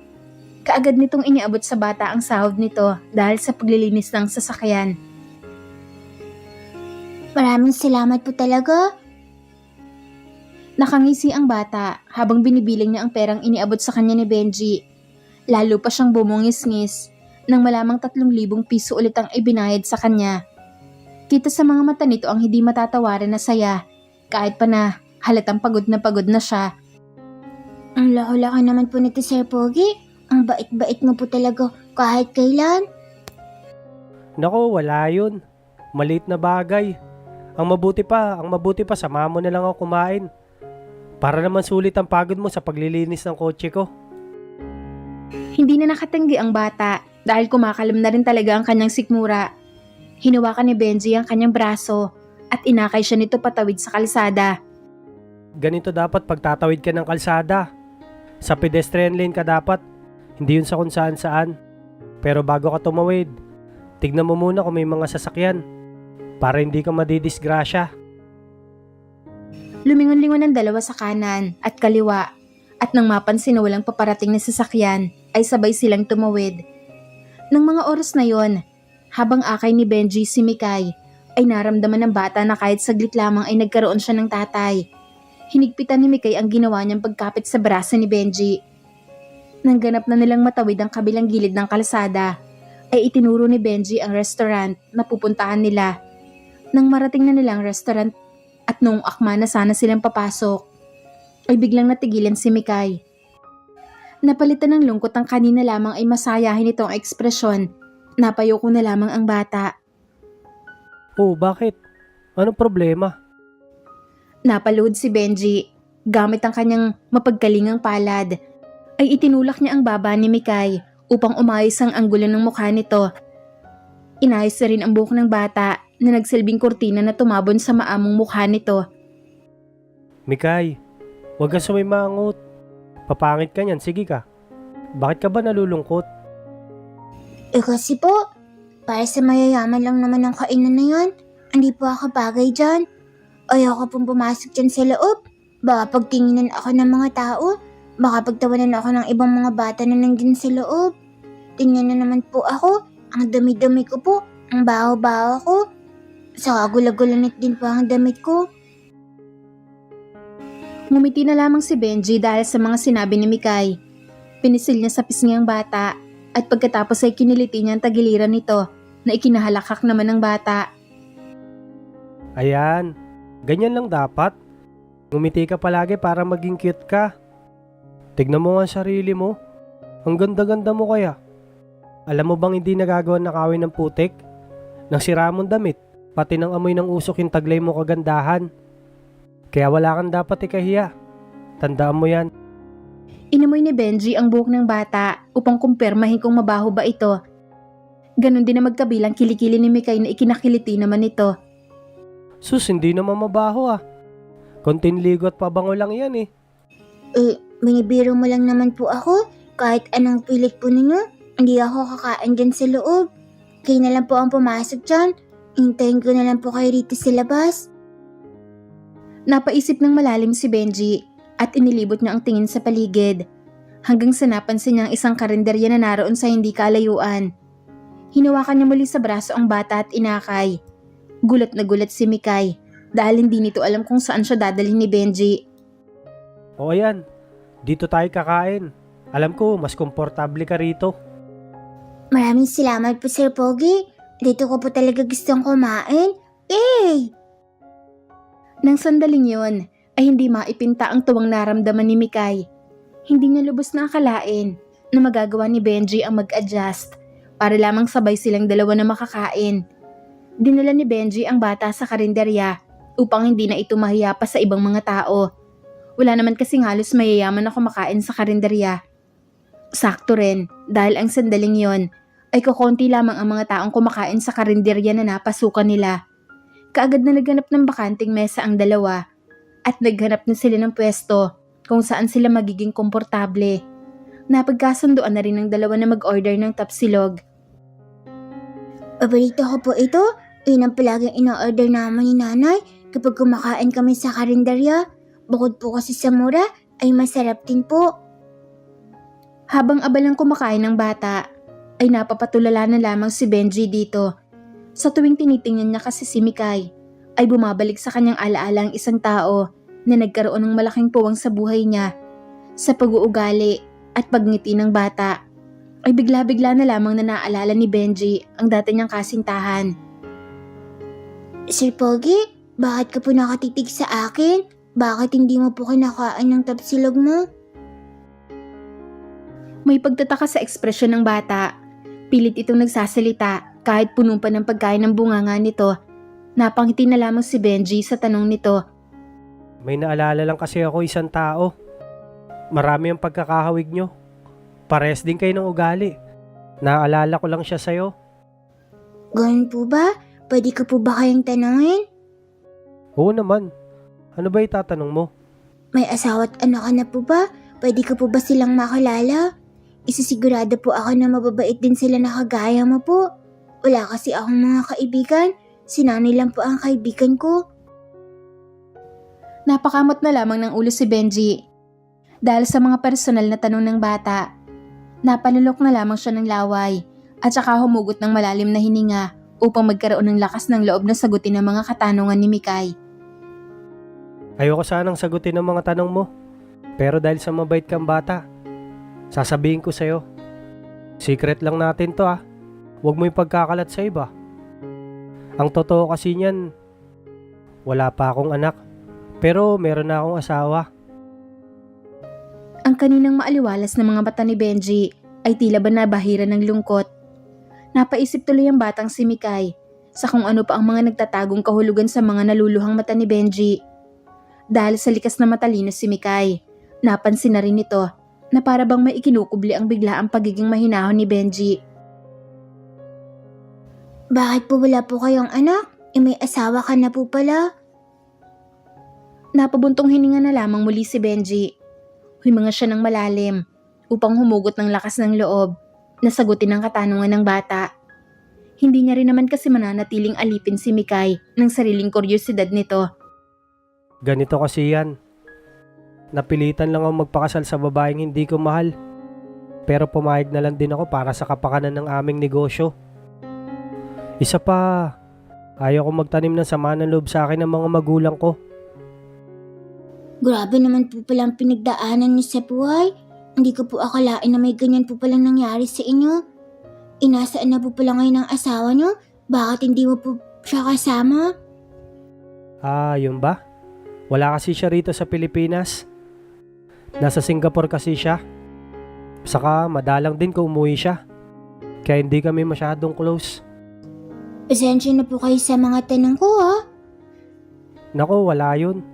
Kaagad nitong iniabot sa bata ang sahod nito dahil sa paglilinis ng sasakyan. Maraming salamat po talaga. Nakangisi ang bata habang binibilang niya ang perang iniabot sa kanya ni Benji. Lalo pa siyang bumungis-ngis nang malamang 3,000 piso ulit ang ibinayad sa kanya. Kita sa mga mata nito ang hindi matatawaran na saya kahit pa na halatang pagod na siya. Ang laki-laki naman po nito, Sir Pogi. Ang bait-bait mo po talaga kahit kailan. Nako, wala yun. Maliit na bagay. Ang mabuti pa, samahan mo na lang ako kumain. Para naman sulit ang pagod mo sa paglilinis ng kotse ko. Hindi na nakatanggi ang bata dahil kumakalam na rin talaga ang kanyang sikmura. Hinawakan ni Benji ang kanyang braso at inakay siya nito patawid sa kalsada. Ganito dapat pagtatawid ka ng kalsada. Sa pedestrian lane ka dapat. Hindi yun sa kung saan saan. Pero bago ka tumawid, tignan mo muna kung may mga sasakyan. Para hindi ka madidisgrasya. Lumingon-lingon ang dalawa sa kanan at kaliwa at nang mapansin na walang paparating na sasakyan ay sabay silang tumawid. Nang mga oras na yon, habang akay ni Benji si Mikay ay naramdaman ng bata na kahit saglit lamang ay nagkaroon siya ng tatay. Hinigpitan ni Mikay ang ginawa niyang pagkapit sa braso ni Benji. Nang ganap na nilang matawid ang kabilang gilid ng kalsada, ay itinuro ni Benji ang restaurant na pupuntahan nila. Nang marating na nila ang restaurant at noong akma na sana silang papasok, ay biglang natigilan si Mikay. Napalitan ng lungkot ang kanina lamang ay masayahin itong ekspresyon. Napayoko na lamang ang bata. Oh, bakit? Anong problema? Napalood si Benji. Gamit ang kanyang mapagkalingang palad, ay itinulak niya ang baba ni Mikay upang umayos ang anggulo ng mukha nito. Inayos na rin ang buhok ng bata na nagsilbing kurtina na tumabon sa maamong mukha nito. Mikay, huwag kang sumimangot. Papangit ka niyan, sige ka. Bakit ka ba nalulungkot? Kasi po, para sa mayayaman lang naman ang kainan na yan. Hindi po ako bagay dyan. Ayoko pong pumasok dyan sa loob. Baka pagtinginan ako ng mga tao. Baka pagtawanan ako ng ibang mga bata na nandun sa loob. Tingnan na naman po ako. Ang dami-dami ko po. Ang baho-baho ko. Saka gula-gulanit din po ang damit ko. Ngumiti na lamang si Benji dahil sa mga sinabi ni Mikay. Pinisil niya sa pisngi ang bata at pagkatapos ay kiniliti niya ang tagiliran nito na ikinahalakak naman ng bata. Ayan, ganyan lang dapat. Ngumiti ka palagi para maging cute ka. Tignan mo nga ang sarili mo. Ang ganda-ganda mo kaya. Alam mo bang hindi nagagawa nakawin ng putik? Nang sira mong damit, pati ng amoy ng usok yung taglay mo kagandahan. Kaya wala kang dapat ikahiya. Tandaan mo yan. Inamoy ni Benji ang buhok ng bata upang kumpirmahin kung mabaho ba ito. Ganon din na magkabilang kilikili ni Mikay na ikinakiliti naman ito. Sus, hindi naman mabaho Konting ligo at pabango lang yan Binibiro mo lang naman po ako. Kahit anong pilit po ninyo, hindi ako kakain dyan sa loob. Kayo na lang po ang pumasok dyan. Hintayin ko na lang po kayo rito sa labas. Napaisip ng malalim si Benji at inilibot niya ang tingin sa paligid. Hanggang sa napansin niya ang isang karinderya na naroon sa hindi kalayuan. Hinawakan niya muli sa braso ang bata at inakay. Gulat na gulat si Mikay dahil hindi nito alam kung saan siya dadalhin ni Benji. O ayan, dito tayo kakain. Alam ko, mas komportable ka rito. Maraming salamat po, Sir Pogi. Dito ko po talaga gustong kumain. Nang sandaling yon, ay hindi maipinta ang tuwang naramdaman ni Mikay. Hindi niya lubos na akalain na magagawa ni Benji ang mag-adjust para lamang sabay silang dalawa na makakain. Dinala ni Benji ang bata sa karinderya upang hindi na ito mahiya pa sa ibang mga tao. Wala naman kasing halos mayayaman na kumakain sa karinderya. Sakto rin dahil ang sandaling yon ay kukonti lamang ang mga taong kumakain sa karinderya na napasukan nila. Kaagad na naghanap ng bakanting mesa ang dalawa at naghanap na sila ng pwesto kung saan sila magiging komportable. Napagkasunduan na rin ng dalawa na mag-order ng tapsilog. Paborito ko po ito. Yun ang palaging ino-order naman ni nanay kapag kumakain kami sa karinderya. Bukod po kasi sa mura, ay masarap din po. Habang abalang kumakain ng bata, ay napapatulala na lamang si Benji dito. Sa tuwing tinitingnan niya kasi si Mikay, ay bumabalik sa kanyang alaala ang isang tao na nagkaroon ng malaking puwang sa buhay niya. Sa pag-uugali at pagngiti ng bata, ay bigla-bigla na lamang na naalala ni Benji ang dati niyang kasintahan. Sir Pogi, bakit ka po nakatitig sa akin? Bakit hindi mo po kinakain ng tapsilog mo? May pagtataka sa ekspresyon ng bata. Pilit itong nagsasalita kahit puno pa ng pagkain ng bunganga nito. Napangiti na lamang si Benji sa tanong nito. May naalala lang kasi ako isang tao. Marami ang pagkakahawig nyo. Pares din kayo ng ugali. Naalala ko lang siya sa'yo. Ganun po ba? Pwede ko po ba kayong tanungin? Oo naman. Ano ba itatanong mo? May asawa at anak ka na po ba? Pwede ko po ba silang makilala? Isisigurado po ako na mababait din sila na kagaya mo po. Wala kasi akong mga kaibigan. Si nanay lang po ang kaibigan ko. Napakamot na lamang ng ulo si Benji. Dahil sa mga personal na tanong ng bata, napalulok na lamang siya ng laway at saka humugot ng malalim na hininga upang magkaroon ng lakas ng loob na sagutin ang mga katanungan ni Mikay. Ayoko sanang sagutin ang mga tanong mo. Pero dahil sa mabait kang bata, sasabihin ko sa'yo. Secret lang natin to ah. Huwag mo ipagkakalat sa iba. Ang totoo kasi niyan, wala pa akong anak. Pero meron na akong asawa. Ang kaninang maaliwalas na mga mata ni Benji ay tila ba nabahira ng lungkot. Napaisip tuloy ang batang si Mikay sa kung ano pa ang mga nagtatagong kahulugan sa mga naluluhang mata ni Benji. Dahil sa likas na matalino si Mikay, napansin na rin ito na para bang may ikinukubli ang biglaang pagiging mahinahon ni Benji. Bakit po wala po kayong anak? May asawa ka na po pala. Napabuntong hininga na lamang muli si Benji. Huminga siya ng malalim upang humugot ng lakas ng loob na sagutin ang katanungan ng bata. Hindi niya rin naman kasi mananatiling alipin si Mikay ng sariling kuryosidad nito. Ganito kasi yan. Napilitan lang ako magpakasal sa babaeng hindi ko mahal. Pero pumayag na lang din ako para sa kapakanan ng aming negosyo. Isa pa, ayaw ko magtanim ng sama ng loob sa akin ng mga magulang ko. Grabe naman po palang pinagdaanan niyo sa buhay. Hindi ko po akalain na may ganyan po palang nangyari sa inyo. Inasaan na po pala ngayon ang asawa niyo? Bakit hindi mo po siya kasama? Ah, yun ba? Wala kasi siya rito sa Pilipinas. Nasa Singapore kasi siya. Saka madalang din kung umuwi siya. Kaya hindi kami masyadong close. Pasensya na po kayo sa mga tanong ko ha. Nako, wala yun.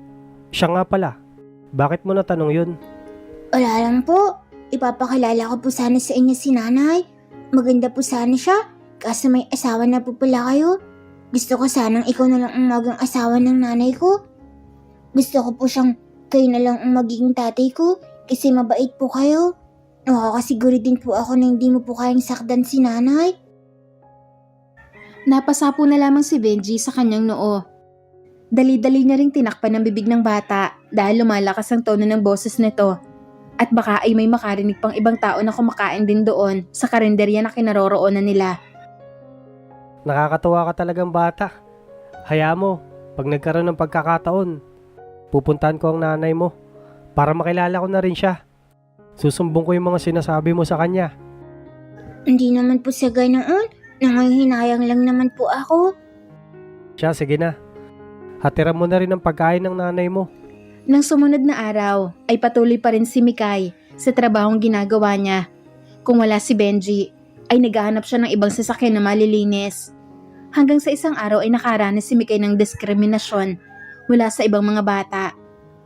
Siya nga pala. Bakit mo natanong yun? Wala lang po. Ipapakilala ko po sana sa inyo si nanay. Maganda po sana siya. Kaso may asawa na po pala kayo. Gusto ko sanang ikaw na lang ang maging asawa ng nanay ko. Gusto ko po siyang kayo na lang ang magiging tatay ko. Kasi mabait po kayo. Nakakasiguro din po ako na hindi mo po kayang sakdan si nanay. Napasapo na lamang si Benji sa kanyang noo. Dali-dali niya ring tinakpan ang bibig ng bata dahil lumalakas ang tono ng boses nito. At baka ay may makarinig pang ibang tao na kumakain din doon sa karinderya na kinaroroonan nila. Nakakatuwa ka talagang bata. Hayaan mo, pag nagkaroon ng pagkakataon, pupuntahan ko ang nanay mo para makilala ko na rin siya. Susumbong ko yung mga sinasabi mo sa kanya. Hindi naman po sa ganoon. Nanghihinayang lang naman po ako. Siya, sige na. Hatiran mo na rin ang pagkain ng nanay mo. Nang sumunod na araw ay patuloy pa rin si Mikay sa trabahong ginagawa niya. Kung wala si Benji, ay naghahanap siya ng ibang sasakyan na malilinis. Hanggang sa isang araw ay nakaranas si Mikay ng diskriminasyon mula sa ibang mga bata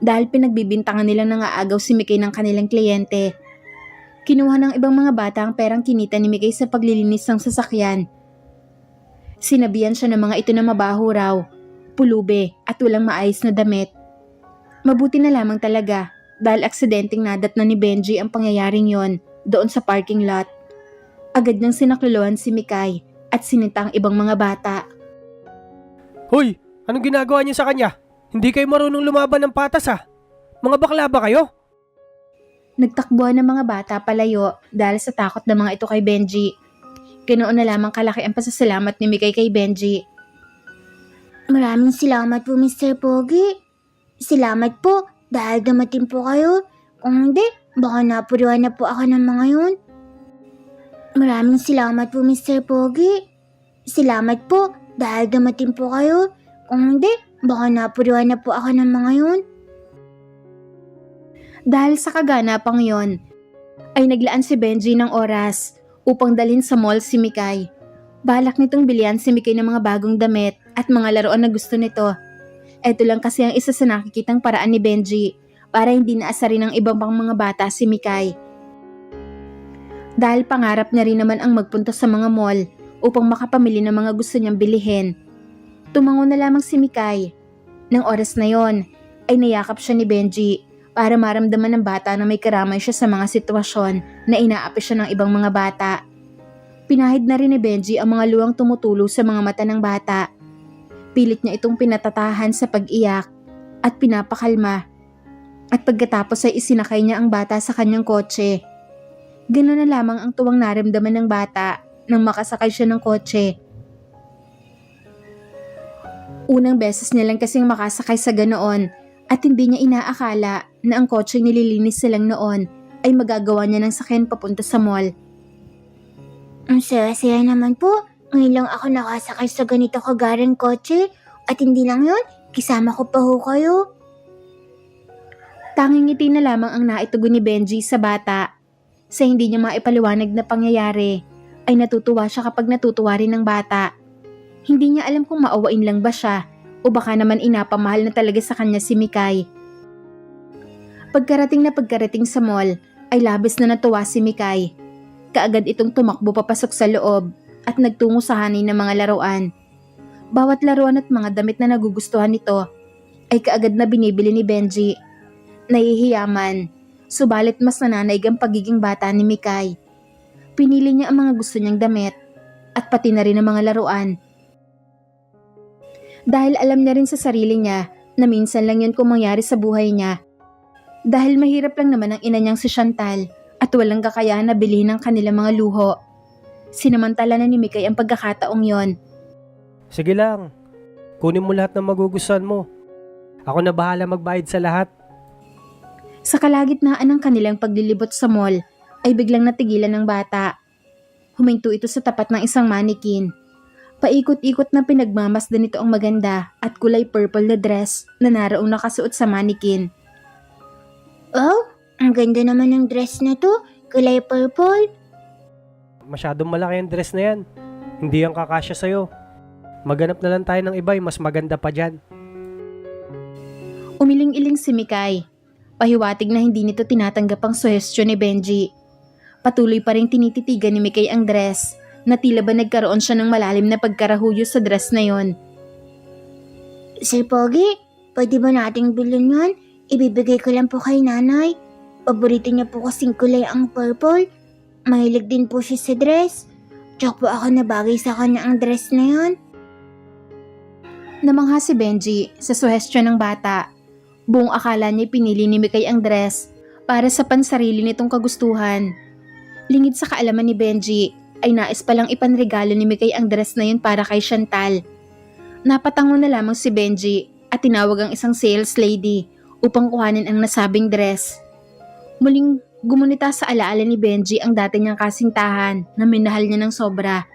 dahil pinagbibintangan nila na aagaw si Mikay ng kanilang kliyente. Kinuha ng ibang mga bata ang perang kinita ni Mikay sa paglilinis ng sasakyan. Sinabihan siya ng mga ito na mabaho raw, pulube at walang maayos na damit. Mabuti na lamang talaga dahil aksidenteng nadat na ni Benji ang pangyayaring yon doon sa parking lot. Agad nang sinakluluhan si Mikay at sinita ang ibang mga bata. Hoy, anong ginagawa niyo sa kanya? Hindi kayo marunong lumaban ng patas ha? Mga bakla ba kayo? Nagtakbuhan ng mga bata palayo dahil sa takot ng mga ito kay Benji. Ganoon na lamang kalaki ang pasasalamat ni Mikay kay Benji. Maraming salamat po, Mr. Pogi. Salamat po dahil dumating po kayo. Kung hindi, baka napuruan na po ako ng mga yun. Maraming salamat po, Mr. Pogi. Salamat po dahil dumating po kayo. Kung hindi, baka napuruan na po ako ng mga yun. Dahil sa kaganapang yon, ay naglaan si Benji ng oras upang dalhin sa mall si Mikay. Balak nitong bilihan si Mikay ng mga bagong damit at mga laruan na gusto nito. Ito lang kasi ang isa sa nakikitang paraan ni Benji para hindi naasarin ng ibang pang mga bata si Mikay. Dahil pangarap niya rin naman ang magpunta sa mga mall upang makapamili ng mga gusto niyang bilihin. Tumango na lamang si Mikay. Nang oras na yon, ay nayakap siya ni Benji para maramdaman ng bata na may karamay siya sa mga sitwasyon na inaapi siya ng ibang mga bata. Pinahid na rin ni Benji ang mga luwang tumutulo sa mga mata ng bata. Pilit niya itong pinatatahan sa pag-iyak at pinapakalma. At pagkatapos ay isinakay niya ang bata sa kanyang kotse. Ganoon na lamang ang tuwang naramdaman ng bata nang makasakay siya ng kotse. Unang beses niya lang kasing makasakay sa ganoon at hindi niya inaakala na ang kotse nililinis silang noon ay magagawa niya ng sakyan papunta sa mall. Ang saya-saya naman po. Ngayon lang ako nakasakay sa ganito kagarang kotse at hindi lang yun, kisama ko pa ho kayo. Tanging ngiti na lamang ang naitugon ni Benji sa bata. Sa hindi niya maipaliwanag na pangyayari, ay natutuwa siya kapag natutuwa rin ng bata. Hindi niya alam kung maawain lang ba siya o baka naman inapamahal na talaga sa kanya si Mikay. Pagkarating sa mall, ay labis na natuwa si Mikay. Kaagad itong tumakbo papasok sa loob at nagtungo sa hanay ng mga laruan. Bawat laruan at mga damit na nagugustuhan nito ay kaagad na binibili ni Benji. Nahihiya man, subalit mas nananaig ang pagiging bata ni Mikay. Pinili niya ang mga gusto niyang damit at pati na rin ang mga laruan. Dahil alam niya rin sa sarili niya na minsan lang yun kung mangyari sa buhay niya. Dahil mahirap lang naman ang ina niyang si Chantal at walang kakayahan na bilhin ang kanilang mga luho. Sinamantala na ni Mikay ang pagkakataong yon. Sige lang, kunin mo lahat ng magugustuhan mo. Ako na bahala magbayad sa lahat. Sa kalagitnaan ng kanilang paglilibot sa mall, ay biglang natigilan ng bata. Huminto ito sa tapat ng isang manikin. Paikot-ikot na pinagmamasdan nito ang maganda at kulay purple na dress na naraong nakasuot sa manikin. Oh, ang ganda naman ng dress na to, kulay purple. Masyadong malaki ang dress na yan. Hindi yan kakasya sa'yo. Maganap na lang tayo ng iba, mas maganda pa dyan. Umiling-iling si Mikay. Pahiwatig na hindi nito tinatanggap ang suhestyon ni Benji. Patuloy pa rin tinititigan ni Mikay ang dress na tila ba nagkaroon siya ng malalim na pagkarahuyo sa dress na yon. Sir Pogi, pwede ba nating bilhin yan? Ibibigay ko lang po kay nanay. Paborito niya po kasing kulay ang purple. Mahilig din po siya sa dress. Tsaka po ako nabagay sa kanya ang dress na yan. Namangha si Benji sa suhestyon ng bata. Buong akala niya pinili ni Mikay ang dress para sa pansarili nitong kagustuhan. Lingid sa kaalaman ni Benji ay nais palang ipanregalo ni Mikay ang dress na yun para kay Chantal. Napatango na lamang si Benji at tinawag ang isang sales lady upang kuhanin ang nasabing dress. Muling gumunita sa alaala ni Benji ang dati niyang kasintahan na minahal niya ng sobra.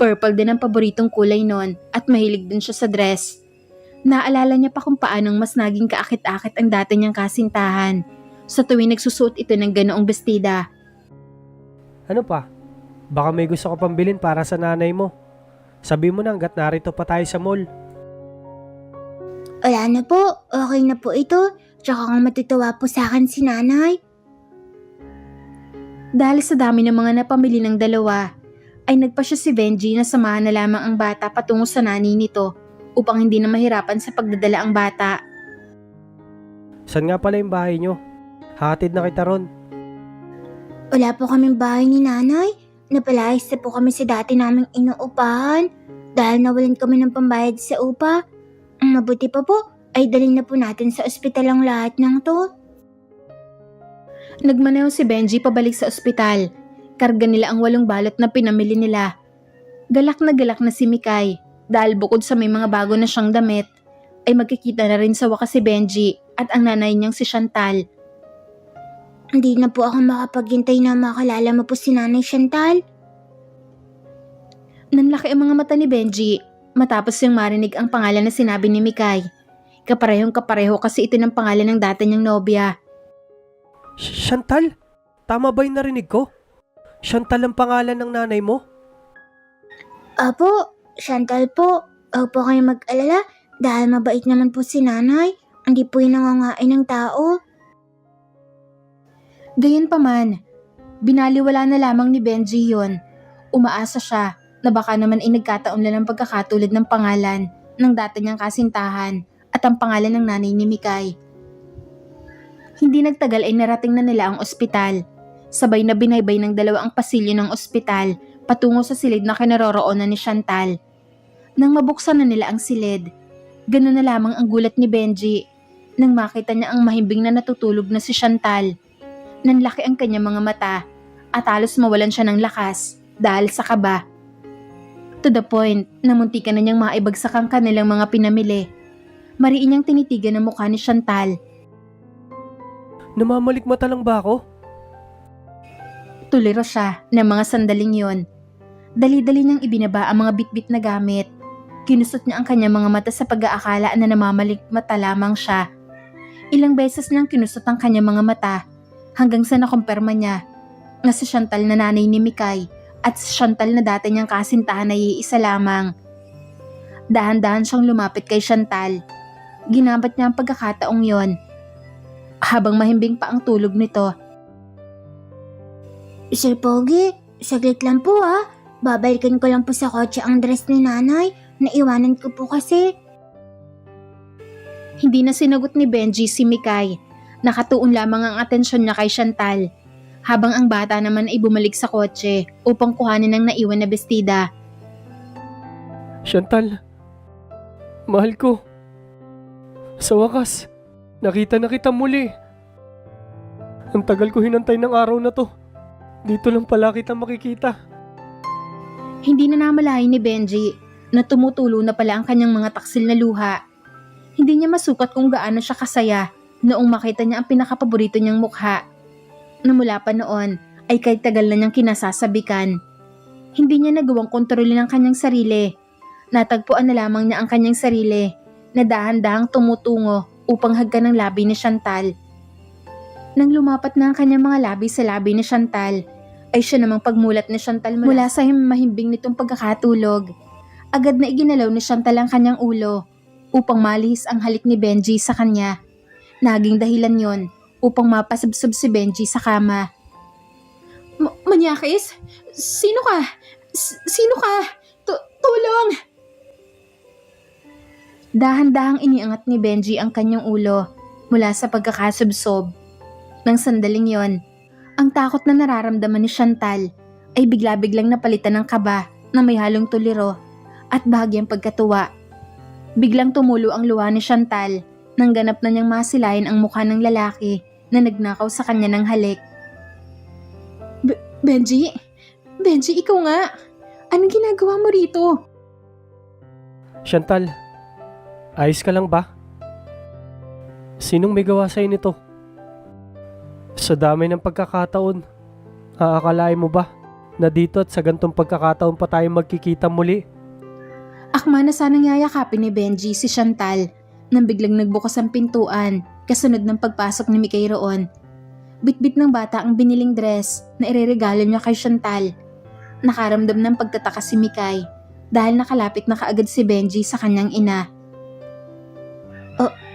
Purple din ang paboritong kulay nun at mahilig din siya sa dress. Naalala niya pa kung paanong mas naging kaakit-akit ang dati niyang kasintahan sa tuwing nagsusuot ito ng ganoong bestida. Ano pa? Baka may gusto ka pang bilhin para sa nanay mo. Sabi mo na hanggat narito pa tayo sa mall. Wala na po, okay na po ito. Tsaka kung matutuwa po sa akin si nanay. Dahil sa dami ng mga napamili ng dalawa, ay nagpasya si Benji na samahan na lamang ang bata patungo sa nanay nito upang hindi na mahirapan sa pagdadala ang bata. Saan nga pala yung bahay nyo? Hatid na kita ron. Wala po kaming bahay ni nanay. Napalayas na po kami sa dati naming inuupahan dahil nawalan kami ng pambayad sa upa. Ang mabuti pa po ay dalhin na po natin sa ospital ang lahat ng to. Nagmaneho si Benji pabalik sa ospital. Karga nila ang 8 balot na pinamili nila. Galak na si Mikay dahil bukod sa may mga bago na siyang damit, ay magkikita na rin sa wakas si Benji at ang nanay niyang si Chantal. Hindi na po ako makapaghintay na makalala mo po si Nanay Chantal. Nanlaki ang mga mata ni Benji matapos yung marinig ang pangalan na sinabi ni Mikay. Kaparehong kapareho kasi ito ng pangalan ng dati niyang nobya. Chantal? Tama ba yung narinig ko? Chantal ang pangalan ng nanay mo? Apo, Chantal po. Huwag po kayo mag-alala dahil mabait naman po si nanay. Hindi po yung nangangain ng tao. Gayunpaman, binaliwala na lamang ni Benji yon. Umaasa siya na baka naman ay nagkataon lang ng pagkakatulad ng pangalan ng dati niyang kasintahan at ang pangalan ng nanay ni Mikay. Hindi nagtagal ay narating na nila ang ospital. Sabay na binaybay ng dalawa ang pasilyo ng ospital patungo sa silid na kinaroroonan ni Chantal. Nang mabuksan na nila ang silid, ganoon na lamang ang gulat ni Benji nang makita niya ang mahimbing na natutulog na si Chantal. Nanlaki ang kanyang mga mata at halos mawalan siya ng lakas dahil sa kaba. To the point na muntikan na niyang maibagsak ang kanilang mga pinamili. Mariin niyang tinitigan ang mukha ni Chantal. Namamalikmata lang ba ako? Tuliro siya ng mga sandaling yon. Dali-dali niyang ibinaba ang mga bitbit na gamit. Kinusot niya ang kanyang mga mata sa pag-aakala na namamalikmata lamang siya. Ilang beses niyang kinusot ang kanyang mga mata hanggang sa nakumpirma niya na si Chantal na nanay ni Mikay at si Chantal na dati niyang kasintahan na iisa lamang. Dahan-dahan siyang lumapit kay Chantal. Ginabat niya ang pagkakataong yon. Habang mahimbing pa ang tulog nito. Sir Pogi, saglit lang po ah. Babalikan ko lang po sa kotse ang dress ni nanay. Naiwanan ko po kasi. Hindi na sinagot ni Benji si Mikay. Nakatuon lamang ang atensyon niya kay Chantal. Habang ang bata naman ay bumalik sa kotse upang kuhanin ang naiwan na bestida. Chantal, mahal ko. Sa wakas, nakita na kita muli. Ang tagal ko hinantay ng araw na to. Dito lang pala kita makikita. Hindi na namalayan ni Benji na tumutulo na pala ang kanyang mga taksil na luha. Hindi niya masukat kung gaano siya kasaya noong makita niya ang pinakapaborito niyang mukha. Na mula pa noon ay kahit tagal na niyang kinasasabikan. Hindi niya nagawang kontrolin ang kanyang sarili. Natagpuan na lamang niya ang kanyang sarili na dahan-dahang tumutungo upang hagkan ng labi ni Chantal. Nang lumapat na ang kanyang mga labi sa labi ni Chantal, ay siya namang pagmulat ni Chantal mula sa mahimbing nitong pagkakatulog. Agad na iginalaw ni Chantal ang kanyang ulo upang malihis ang halik ni Benji sa kanya. Naging dahilan yon upang mapasubsob si Benji sa kama. Manyakis? Sino ka? Sino ka? Tulong! Dahan-dahang iniangat ni Benji ang kanyang ulo mula sa pagkakasubsob. Nang sandaling yon, ang takot na nararamdaman ni Chantal ay bigla-biglang napalitan ng kaba na may halong tuliro at bahagyang pagkatuwa. Biglang tumulo ang luha ni Chantal nang ganap na niyang masilayan ang mukha ng lalaki na nagnakaw sa kanya ng halik. Benji? Benji, ikaw nga! Anong ginagawa mo rito? Chantal, ayos ka lang ba? Sinong may gawa sa'yo nito? Sa dami ng pagkakataon, aakalain mo ba na dito at sa gantong pagkakataon pa tayo magkikita muli? Akma na sanang yayakapin ni Benji si Chantal nang biglang nagbukas ang pintuan kasunod ng pagpasok ni Mikay roon. Bitbit ng bata ang biniling dress na ireregalo niya kay Chantal. Nakaramdam ng pagtataka si Mikay dahil nakalapit na kaagad si Benji sa kanyang ina.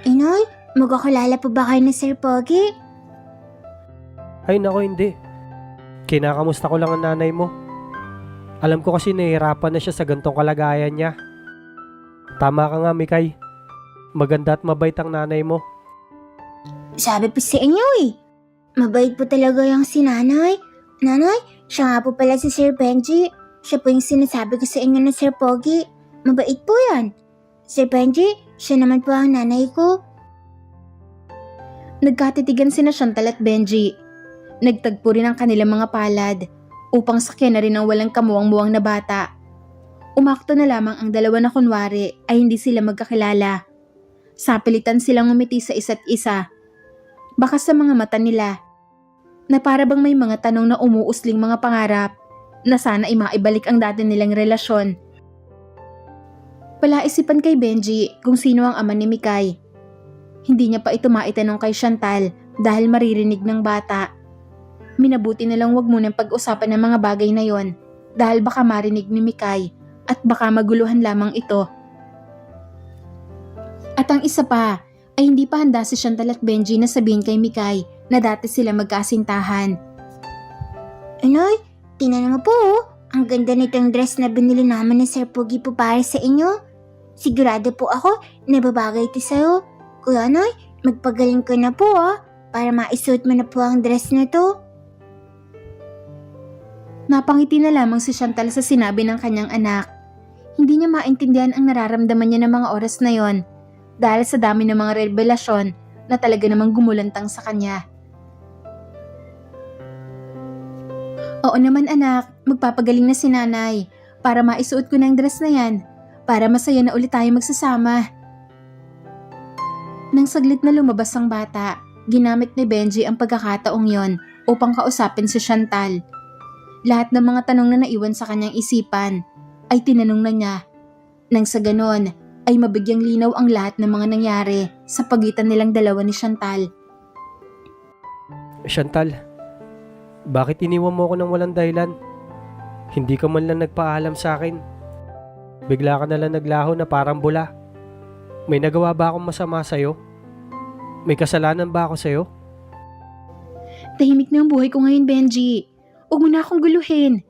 Inay, magkakalala pa ba kayo ni Sir Pogi? Ay nako, hindi. Kinakamusta ko lang ang nanay mo. Alam ko kasi nahihirapan na siya sa gantong kalagayan niya. Tama ka nga, Mikay. Maganda at mabait ang nanay mo. Sabi po sa inyo mabait po talaga yung si nanay. Nanay, siya nga po pala si Sir Benji. Siya po yung sinasabi ko sa inyo na Sir Pogi. Mabait po yan. Sir Benji, siya naman po ang nanay ko. Nagkatitigan sina Chantal at Benji. Nagtagpo rin ang kanilang mga palad upang sakyan na rin ang walang kamuwang-muwang na bata. Umakto na lamang ang dalawa na kunwari ay hindi sila magkakilala. Sapilitan silang umiti sa isa't isa. Baka sa mga mata nila na para bang may mga tanong na umuusling mga pangarap na sana ay maibalik ang dati nilang relasyon. Palaisipan kay Benji kung sino ang ama ni Mikay. Hindi niya pa ito maitanong kay Chantal dahil maririnig ng bata. Minabuti na lang wag munang pag-usapan ng mga bagay na yon dahil baka marinig ni Mikay at baka maguluhan lamang ito. At ang isa pa ay hindi pa handa si Chantal at Benji na sabihin kay Mikay na dati sila magkasintahan. Inay, tingnan mo po ang ganda nitong dress na binili namin ni Sir Pogi po para sa inyo. Sigurado po ako na babagay ito sa'yo. Kuya Nay, magpagaling ka na po para maisuot mo na po ang dress na to. Napangiti na lamang si Chantal sa sinabi ng kanyang anak. Hindi niya maintindihan ang nararamdaman niya ng mga oras na yon dahil sa dami ng mga revelasyon na talaga namang gumulantang sa kanya. Oo naman anak, magpapagaling na si nanay para maisuot ko na ang dress na yan para masaya na ulit tayo magsasama. Nang saglit na lumabas ang bata, ginamit ni Benji ang pagkakataong yon upang kausapin si Chantal. Lahat ng mga tanong na naiwan sa kanyang isipan ay tinanong na niya. Nang sa ganon ay mabigyang linaw ang lahat ng mga nangyari sa pagitan nilang dalawa ni Chantal. Chantal, bakit iniwan mo ako ng walang dahilan? Hindi ka man lang nagpaalam sa akin. Bigla ka na lang naglaho na parang bula. May nagawa ba akong masama sa'yo? May kasalanan ba ako sa'yo? Tahimik na ang buhay ko ngayon, Benji. Huwag mo na akong guluhin.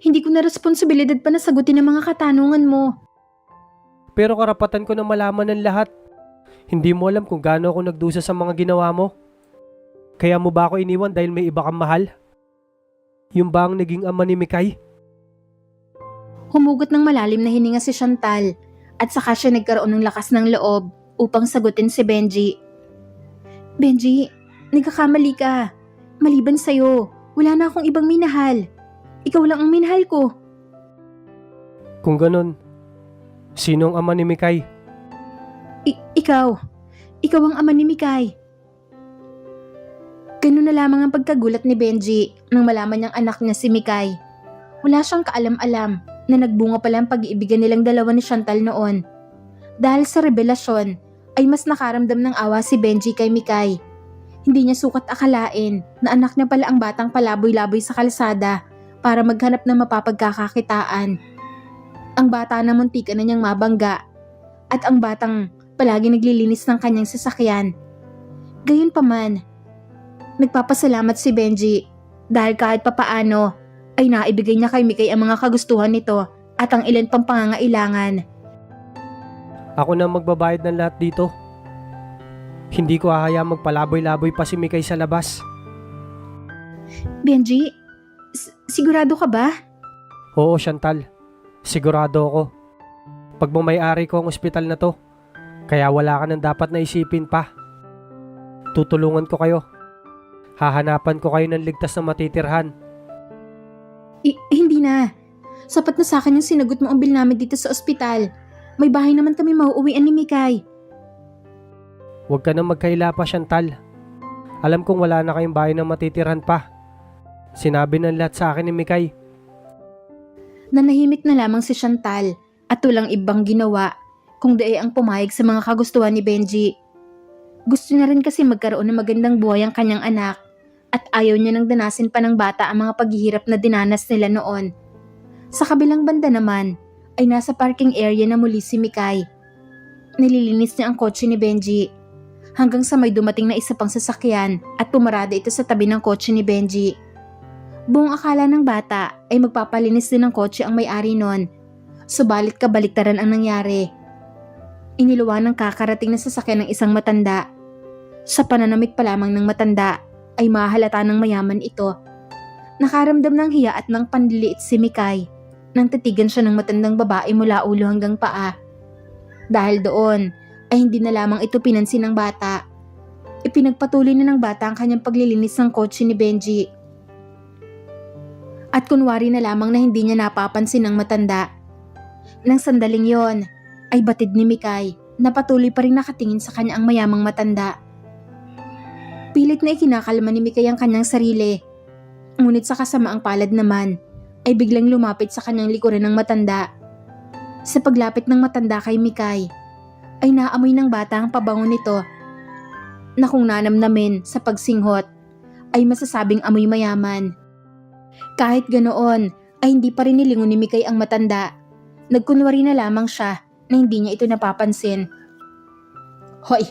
Hindi ko na responsibilidad pa na sagutin ang mga katanungan mo. Pero karapatan ko na malaman ng lahat. Hindi mo alam kung gaano ako nagdusa sa mga ginawa mo. Kaya mo ba ako iniwan dahil may iba kang mahal? Yung ba ang naging ama ni Mikay? Humugot ng malalim na hininga si Chantal at saka siya nagkaroon ng lakas ng loob upang sagutin si Benji. Benji, nagkakamali ka. Maliban sa'yo, wala na akong ibang minahal. Ikaw lang ang minahal ko. Kung ganun, sino ang ama ni Mikay? Ikaw. Ikaw ang ama ni Mikay. Ganun na lamang ang pagkagulat ni Benji nang malaman niyang anak niya si Mikay. Wala siyang kaalam-alam na nagbunga pala ang pag-iibigan nilang dalawa ni Chantal noon. Dahil sa revelasyon ay mas nakaramdam ng awa si Benji kay Mikay. Hindi niya sukat akalain na anak niya pala ang batang palaboy-laboy sa kalsada para maghanap ng mapapagkakakitaan. Ang bata na muntikan na niyang mabangga at ang batang palagi naglilinis ng kanyang sasakyan. Gayunpaman, nagpapasalamat si Benji dahil kahit papaano ay naibigay niya kay Mikay ang mga kagustuhan nito at ang ilan pang pangangailangan. Ako na magbabayad ng lahat dito. Hindi ko hahayaang magpalaboy-laboy pa si Mikay sa labas. Benji, sigurado ka ba? Oo, Chantal. Sigurado ako. Pagmamayari ko ang ospital na to, kaya wala ka nang dapat na isipin pa. Tutulungan ko kayo. Hahanapan ko kayo ng ligtas na matitirhan. Hindi na. Sapat na sa akin yung sinagot mo ang bill namin dito sa ospital. May bahay naman kami mauuwian ni Mikay. Huwag ka nang magkaila pa, Chantal. Alam kong wala na kayong bahay na matitirhan pa. Sinabi ng lahat sa akin ni Mikay. Nanahimik na lamang si Chantal at walang ibang ginawa kung di ang pumayag sa mga kagustuhan ni Benji. Gusto niya rin kasi magkaroon ng magandang buhay ang kanyang anak at ayaw niya nang danasin pa ng bata ang mga paghihirap na dinanas nila noon. Sa kabilang banda naman ay nasa parking area na muli si Mikay. Nililinis niya ang kotse ni Benji hanggang sa may dumating na isa pang sasakyan at pumarada ito sa tabi ng kotse ni Benji. Buong akala ng bata ay magpapalinis din ng kotse ang may-ari nun, subalit kabaliktaran ang nangyari. Iniluwa ng kakarating na sasakyan ng isang matanda. Sa pananamit pa lamang ng matanda ay mahalata ng mayaman ito. Nakaramdam ng hiya at ng panliliit si Mikay nang titigan siya ng matandang babae mula ulo hanggang paa. Dahil doon ay hindi na lamang ito pinansin ng bata. Ipinagpatuloy na ng bata ang kanyang paglilinis ng kotse ni Benji. At kunwari na lamang na hindi niya napapansin ng matanda. Nang sandaling yon ay batid ni Mikay na patuloy pa rin nakatingin sa kanya ang mayamang matanda. Pilit na ikinakalma ni Mikay ang kanyang sarili. Ngunit sa kasamaang palad naman ay biglang lumapit sa kanyang likuran ng matanda. Sa paglapit ng matanda kay Mikay ay naamoy ng bata ang pabango nito na kung nanamnamin sa pagsinghot ay masasabing amoy mayaman. Kahit ganoon ay hindi pa rin nilingon ni Mikay ang matanda. Nagkunwari na lamang siya na hindi niya ito napapansin. Hoy,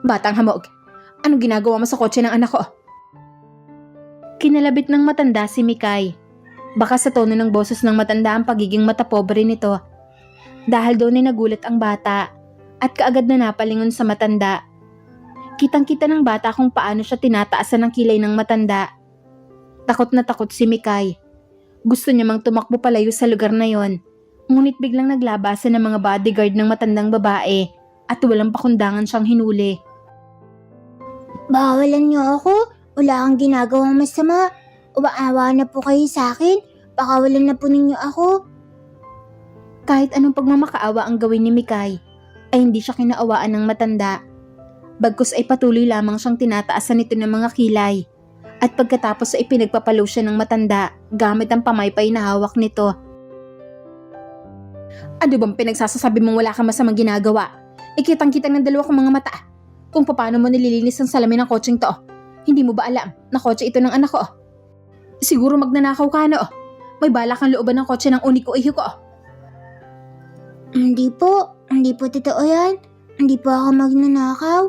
batang hamog! Anong ginagawa mo sa kotse ng anak ko? Kinalabit ng matanda si Mikay. Baka sa tono ng boses ng matanda ang pagiging matapobre nito. Dahil doon ay nagulat ang bata at kaagad na napalingon sa matanda. Kitang-kita ng bata kung paano siya tinataasan ng kilay ng matanda. Takot na takot si Mikay. Gusto niya mang tumakbo palayo sa lugar na yon. Ngunit biglang naglabasan ng mga bodyguard ng matandang babae at walang pakundangan siyang hinuli. Bawalan niyo ako. Wala kang ginagawang masama. Umaawa na po kayo sa akin. Pakawalan na po ninyo ako. Kahit anong pagmamakaawa ang gawin ni Mikay, ay hindi siya kinaawaan ng matanda. Bagkus ay patuloy lamang siyang tinataasan nito ng mga kilay. At pagkatapos ay pinagpapalo siya ng matanda gamit ang pamaypay na hawak nito. Ano bang pinagsasasabi mong wala kang masamang ginagawa? Ikitang-kita ng dalawa kong mga mata. Kung paano mo nililinis ang salamin ng kotseng to. Hindi mo ba alam na kotse ito ng anak ko? Siguro magnanakaw ka na. May balak kang looban ng kotse ng uni ko ihi ko. Hindi po totoo yan. Hindi po ako magnanakaw.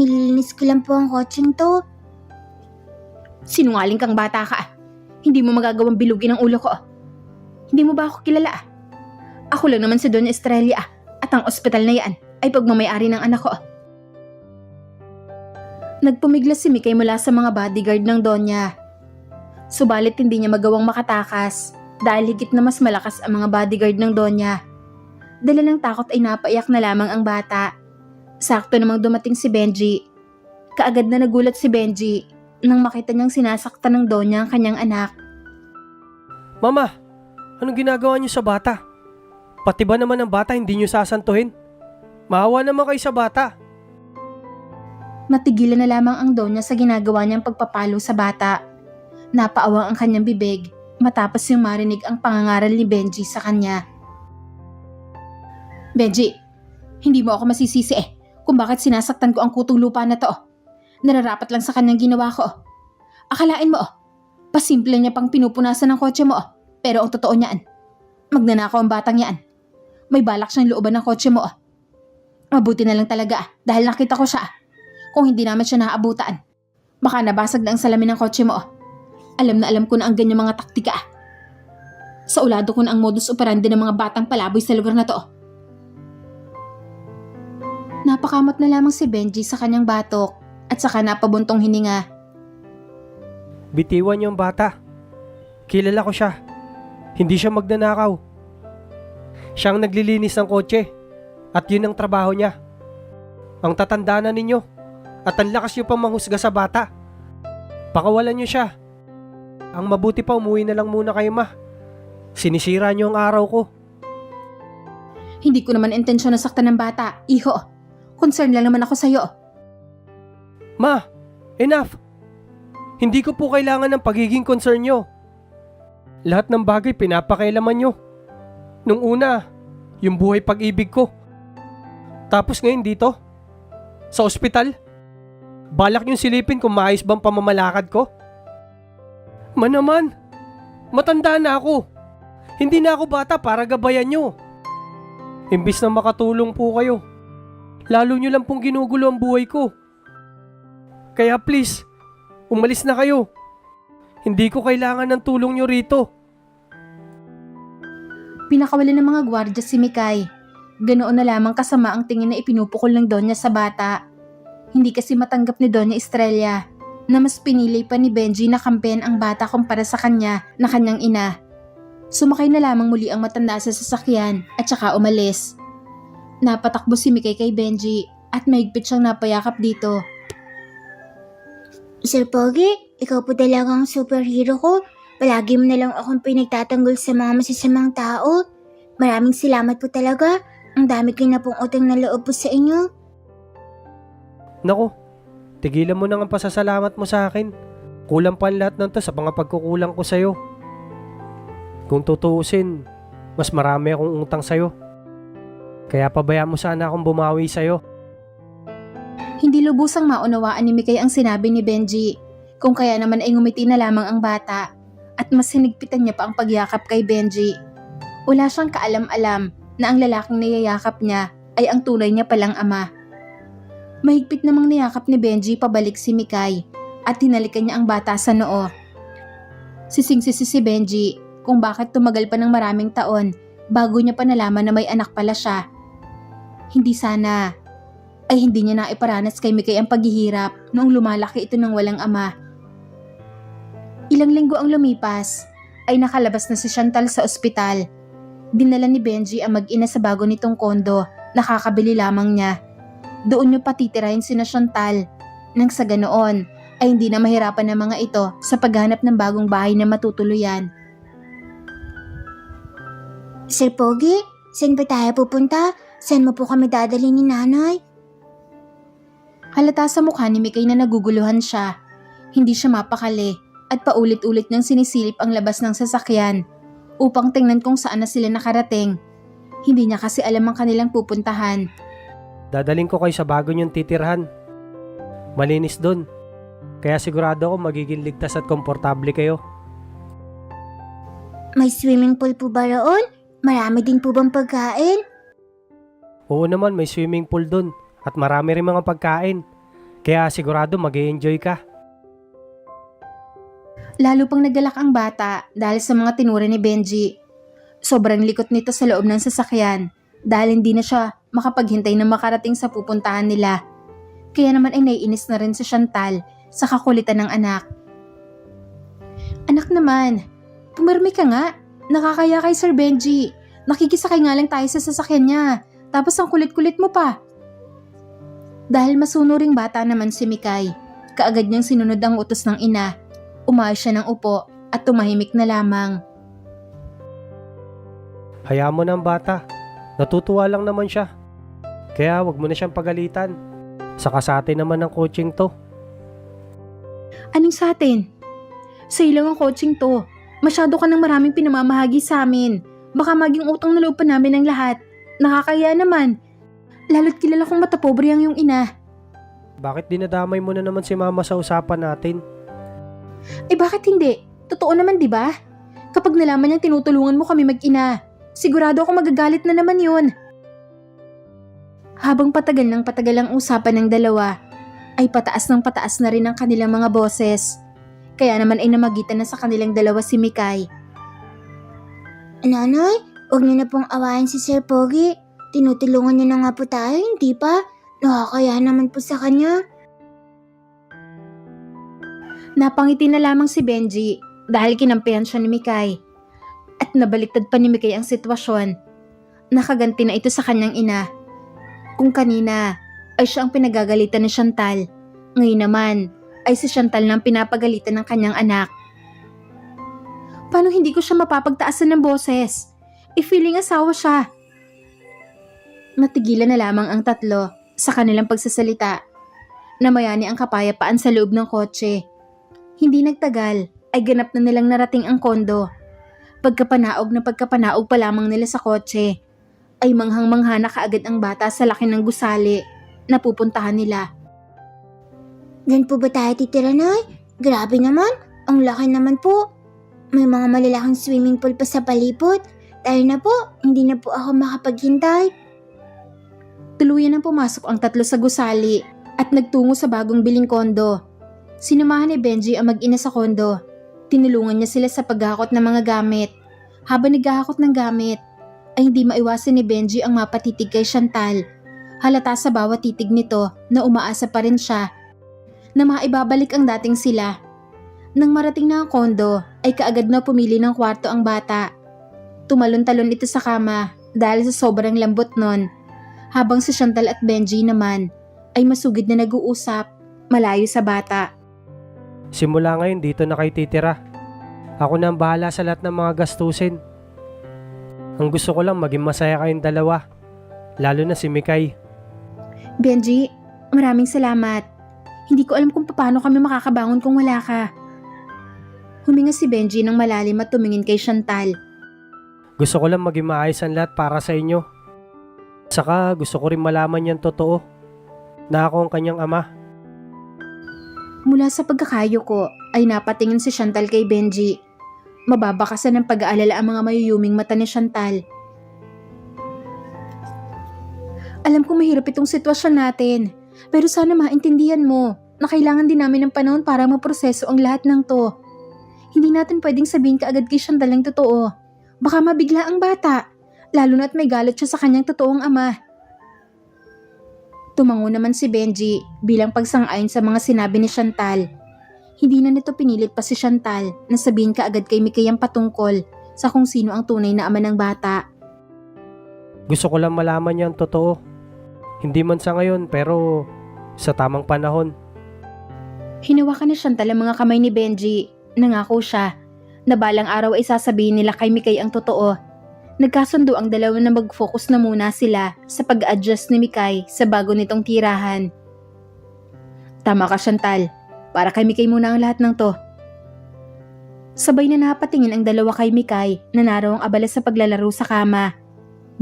Nililinis ko lang po ang kotseng to. Sinungaling kang bata ka. Hindi mo magagawang bilugin ang ulo ko. Hindi mo ba ako kilala? Ako lang naman si Doña Estrella at ang ospital na yan ay pagmamayari ng anak ko. Nagpumiglas si Mikay mula sa mga bodyguard ng Donya. Subalit hindi niya magawang makatakas dahil higit na mas malakas ang mga bodyguard ng Donya. Dala ng takot ay napaiyak na lamang ang bata. Sakto namang dumating si Benji. Kaagad na nagulat si Benji nang makita niyang sinasaktan ng Donya ang kanyang anak. Mama, anong ginagawa niyo sa bata? Pati ba naman ang bata hindi niyo sasantuhin? Maawa naman kayo sa bata. Natigilan na lamang ang Donya sa ginagawa niyang pagpapalo sa bata. Napaawang ang kanyang bibig matapos yung marinig ang pangangaral ni Benji sa kanya. Benji, hindi mo ako masisisi kung bakit sinasaktan ko ang kutong lupa na to. Nararapat lang sa kanyang ginawa ko. Akalain mo pasimple niya pang pinupunasan ng kotse mo pero ang totoo niyan, magnanakaw ang batang yan. May balak siyang looban ng kotse mo. Mabuti na lang talaga dahil nakita ko siya. Kung hindi naman siya naaabutan, baka nabasag na ang salamin ng kotse mo. Alam na alam ko na ang ganyang mga taktika. Sa ulado ko na ang modus operandi ng mga batang palaboy sa lugar na to. Napakamot na lamang si Benji sa kanyang batok at saka napabuntong hininga. Bitiwan niyo ang bata. Kilala ko siya. Hindi siya magnanakaw. Siya ang naglilinis ng kotse at yun ang trabaho niya. Ang tatanda na ninyo. At ang lakas nyo pang manghusga sa bata. Pakawalan nyo siya. Ang mabuti pa umuwi na lang muna kayo, ma. Sinisira nyo ang araw ko. Hindi ko naman intensyon na saktan ng bata, iho. Concern lang naman ako sa'yo. Ma, enough. Hindi ko po kailangan ng pagiging concern nyo. Lahat ng bagay pinapakailaman nyo. Nung una, yung buhay pag-ibig ko. Tapos ngayon dito, sa ospital. Balak yung silipin kung maayos bang pamamalakad ko? Naman, matanda na ako. Hindi na ako bata para gabayan nyo. Imbis na makatulong po kayo, lalo nyo lang pong ginugulo ang buhay ko. Kaya please, umalis na kayo. Hindi ko kailangan ng tulong nyo rito. Pinakawalan ng mga gwardya si Mikay. Ganoon na lamang kasama ang tingin na ipinupukol ng Donya sa bata. Hindi kasi matanggap ni Donya Estrella na mas pinili pa ni Benji na kampen ang bata kumpara sa kanya na kanyang ina. Sumakay na lamang muli ang matanda sa sasakyan at saka umalis. Napatakbo si Mikay kay Benji at mahigpit siyang napayakap dito. Sir Pogi, ikaw po talagang superhero ko. Palagi mo na lang akong pinagtatanggol sa mga masasamang tao. Maraming salamat po talaga. Ang dami ko na pong utang na loob po sa inyo. Naku, tigilan mo nang ang pasasalamat mo sa akin. Kulang pa ang lahat ng to sa mga pagkukulang ko sa'yo. Kung tutuusin, mas marami akong utang sa'yo. Kaya pabayaan mo sana akong bumawi sa'yo. Hindi lubusang maunawaan ni Mikay ang sinabi ni Benji. Kung kaya naman ay ngumiti na lamang ang bata at mas hinigpitan niya pa ang pagyakap kay Benji. Wala siyang kaalam-alam na ang lalaking niyayakap niya ay ang tunay niya palang ama. Mahigpit namang niyakap ni Benji pabalik si Mikay at hinalikan niya ang bata sa noo. Sising-sisi si Benji kung bakit tumagal pa ng maraming taon bago niya pa nalaman na may anak pala siya. Hindi sana ay hindi niya naiparanas kay Mikay ang paghihirap noong lumalaki ito ng walang ama. Ilang linggo ang lumipas ay nakalabas na si Chantal sa ospital. Dinala ni Benji ang mag-ina sa bago nitong kondo, nakakabili lamang niya. Doon niyo patitirahin sina Chantal nang sa ganoon ay hindi na mahirapan ng mga ito sa paghanap ng bagong bahay na matutuluyan. Sir Pogi, saan ba tayo pupunta? Saan mo po kami dadalhin ni nanay? Halata sa mukha ni Mikay na naguguluhan siya. Hindi siya mapakali at paulit-ulit niyang sinisilip ang labas ng sasakyan upang tingnan kung saan na sila nakarating. Hindi niya kasi alam ang kanilang pupuntahan. Dadaling ko kayo sa bago niyong titirhan. Malinis doon. Kaya sigurado ako magiging ligtas at komportable kayo. May swimming pool po ba roon? Marami din po bang pagkain? Oo naman, may swimming pool doon. At marami rin mga pagkain. Kaya sigurado mag-i-enjoy ka. Lalo pang nagalak ang bata dahil sa mga tinura ni Benji. Sobrang likot nito sa loob ng sasakyan dahil hindi na siya makapaghintay na makarating sa pupuntahan nila. Kaya naman ay naiinis na rin si Chantal sa kakulitan ng anak. Anak naman, pumirmi ka nga. Nakakaya kay Sir Benji. Nakikisakay nga lang tayo sa sasakyan niya. Tapos ang kulit-kulit mo pa. Dahil masunuring bata naman si Mikay, kaagad niyang sinunod ang utos ng ina. Umayos siya ng upo at tumahimik na lamang. Hayaan mo na ang bata. Natutuwa lang naman siya. Kaya wag mo na siyang pagalitan. Saka sa atin naman ang coaching to. Anong sa atin? Sa ilaw ang coaching to. Masyado ka ng maraming pinamamahagi sa amin. Baka maging utang na loob pa namin ang lahat. Nakakaya naman. Lalo't kilala kong matapobre ang iyong ina. Bakit dinadamay mo na naman si mama sa usapan natin? Eh bakit hindi? Totoo naman, di ba? Kapag nalaman niyang tinutulungan mo kami mag-ina, sigurado ako magagalit na naman yun. Habang patagal ng patagal ang usapan ng dalawa, ay pataas ng pataas na rin ang kanilang mga boses. Kaya naman ay namagitan na sa kanilang dalawa si Mikay. Nanay, huwag niyo na pong awayan si Sir Pogi. Tinutulungan niyo na nga po tayo, hindi pa? Nakakaya naman po sa kanya. Napangiti na lamang si Benji dahil kinampihan siya ni Mikay. At nabaliktad pa ni Mikay ang sitwasyon. Nakaganti na ito sa kanyang ina. Kung kanina ay siya ang pinagagalitan ni Chantal, ngayon naman ay si Chantal na ang pinapagalitan ng kanyang anak. Paano hindi ko siya mapapagtaasan ng boses? Feeling asawa siya. Natigilan na lamang ang tatlo sa kanilang pagsasalita. Namayani ang kapayapaan sa loob ng kotse. Hindi nagtagal ay ganap na nilang narating ang kondo. Pagkapanaog pa lamang nila sa kotse, ay manghang-mangha na kaagad ang bata sa laki ng gusali na pupuntahan nila. Diyan po ba tayo titira, Nay? Grabe naman. Ang laki naman po. May mga malalaking swimming pool pa sa palibot. Dahil na po, hindi na po ako makapaghintay. Tuluyan ang pumasok ang tatlo sa gusali at nagtungo sa bagong biling kondo. Sinamahan ni Benji ang mag-ina sa kondo. Tinulungan niya sila sa paghakot ng mga gamit. Habang naghahakot ng gamit, ay hindi maiwasan ni Benji ang mapatitig kay Chantal. Halata sa bawat titig nito na umaasa pa rin siya na maibabalik ang dating sila. Nang marating na ang kondo, ay kaagad na pumili ng kwarto ang bata. Tumalon-talon ito sa kama dahil sa sobrang lambot nun. Habang si Chantal at Benji naman ay masugid na nag-uusap malayo sa bata. Simula ngayon dito na kayo titira. Ako na ang bahala sa lahat ng mga gastusin. Ang gusto ko lang maging masaya kayong dalawa. Lalo na si Mikay. Benji, maraming salamat. Hindi ko alam kung paano kami makakabangon kung wala ka. Huminga si Benji ng malalim at tumingin kay Chantal. Gusto ko lang maging maayos ang lahat para sa inyo. Saka gusto ko rin malaman niyang totoo na ako ang kanyang ama. Mula sa pagkakayo ko ay napatingin si Chantal kay Benji. Mababakasan ng pag-aalala ang mga mayuyuming mata ni Chantal. Alam ko mahirap itong sitwasyon natin, pero sana maintindihan mo na kailangan din namin ng panahon para maproseso ang lahat ng to. Hindi natin pwedeng sabihin kaagad kay Chantal ang totoo. Baka mabigla ang bata, lalo na't may galit siya sa kanyang totoong ama. Tumango naman si Benji bilang pagsang-ayon sa mga sinabi ni Chantal. Hindi na nito pinilit pa si Chantal na sabihin kaagad kay Mikay ang patungkol sa kung sino ang tunay na ama ng bata. Gusto ko lang malaman niya ang totoo. Hindi man sa ngayon pero sa tamang panahon. Hinawakan ni Chantal ang mga kamay ni Benji. Nangako siya na balang araw ay sasabihin nila kay Mikay ang totoo. Nagkasundo ang dalawa na mag-focus na muna sila sa pag-adjust ni Mikay sa bago nitong tirahan. Tama ka, Chantal. Para kay Mikay muna ang lahat ng to. Sabay na napatingin ang dalawa kay Mikay na naroong abala sa paglalaro sa kama.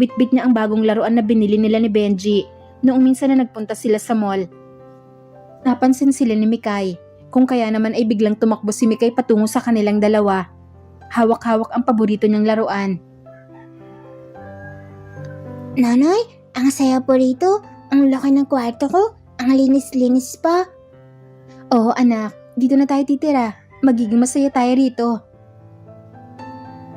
Bitbit niya ang bagong laruan na binili nila ni Benji noong minsan na nagpunta sila sa mall. Napansin sila ni Mikay, kung kaya naman ay biglang tumakbo si Mikay patungo sa kanilang dalawa. Hawak-hawak ang paborito niyang laruan. Nanay, ang saya po rito. Ang laki ng kwarto ko. Ang linis-linis pa. Oo anak, dito na tayo titira. Magiging masaya tayo rito.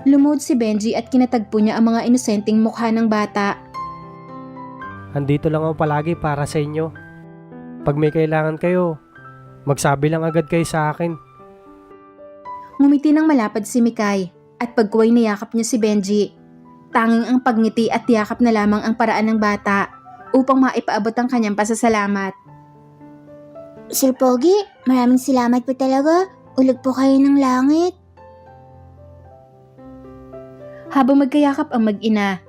Lumuhod si Benji at kinatagpo niya ang mga inosenteng mukha ng bata. Andito lang ako palagi para sa inyo. Pag may kailangan kayo, magsabi lang agad kayo sa akin. Ngumiti ng malapad si Mikay at pagkuway niyakap niya si Benji. Tanging ang pagngiti at yakap na lamang ang paraan ng bata upang maipaabot ang kanyang pasasalamat. Sir Pogi, maraming salamat po talaga. Ulog po kayo ng langit. Habang magkayakap ang mag-ina,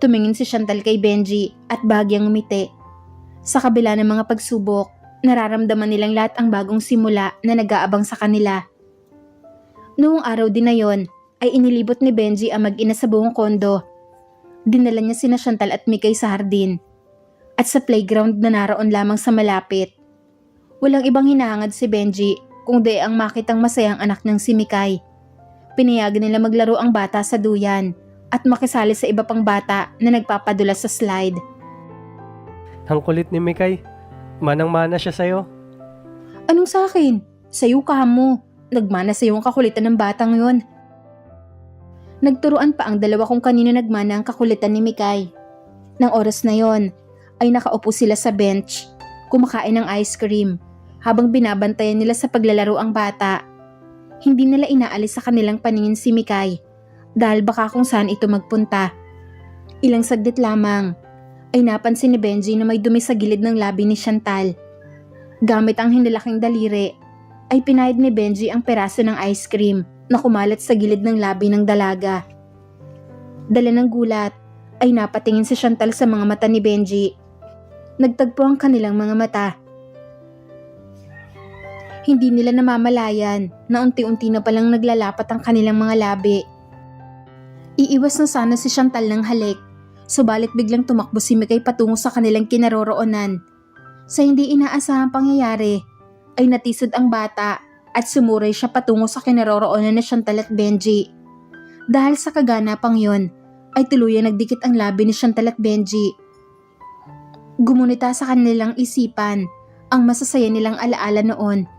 tumingin si Chantal kay Benji at bahagyang ngumiti. Sa kabila ng mga pagsubok, nararamdaman nilang lahat ang bagong simula na nag-aabang sa kanila. Noong araw din na yon, ay inilibot ni Benji ang mag-ina sa buong kondo. Dinala niya sina Chantal at Mikay sa hardin at sa playground na naroon lamang sa malapit. Walang ibang hinahangad si Benji kundi ang makitang masayang anak ng si Mikay. Pinayagan nila maglaro ang bata sa duyan at makisali sa iba pang bata na nagpapadulas sa slide. Ang kulit ni Mikay. Manang-mana siya sa'yo. Anong sa akin? Sa'yo ka mo. Nagmana sa'yo ang kakulitan ng batang yon. Nagturuan pa ang dalawa kung kanino nagmana ang kakulitan ni Mikay. Nang oras na yon, ay nakaupo sila sa bench, kumakain ng ice cream, habang binabantayan nila sa paglalaro ang bata. Hindi nila inaalis sa kanilang paningin si Mikay, dahil baka kung saan ito magpunta. Ilang saglit lamang, ay napansin ni Benji na may dumi sa gilid ng labi ni Chantal. Gamit ang hinalaking daliri, ay pinahid ni Benji ang peraso ng ice cream na kumalat sa gilid ng labi ng dalaga. Dala ng gulat, ay napatingin si Chantal sa mga mata ni Benji. Nagtagpo ang kanilang mga mata. Hindi nila namamalayan na unti-unti na palang naglalapat ang kanilang mga labi. Iiwas na sana si Chantal ng halik, subalit biglang tumakbo si Mikay patungo sa kanilang kinaroroonan. Sa hindi inaasahang pangyayari, ay natisod ang bata at sumuray siya patungo sa kinaroroonan ni Chantal at Benji. Dahil sa kaganapang yon, ay tuluyan nagdikit ang labi ni Chantal at Benji. Gumunita sa kanilang isipan ang masasaya nilang alaala noon.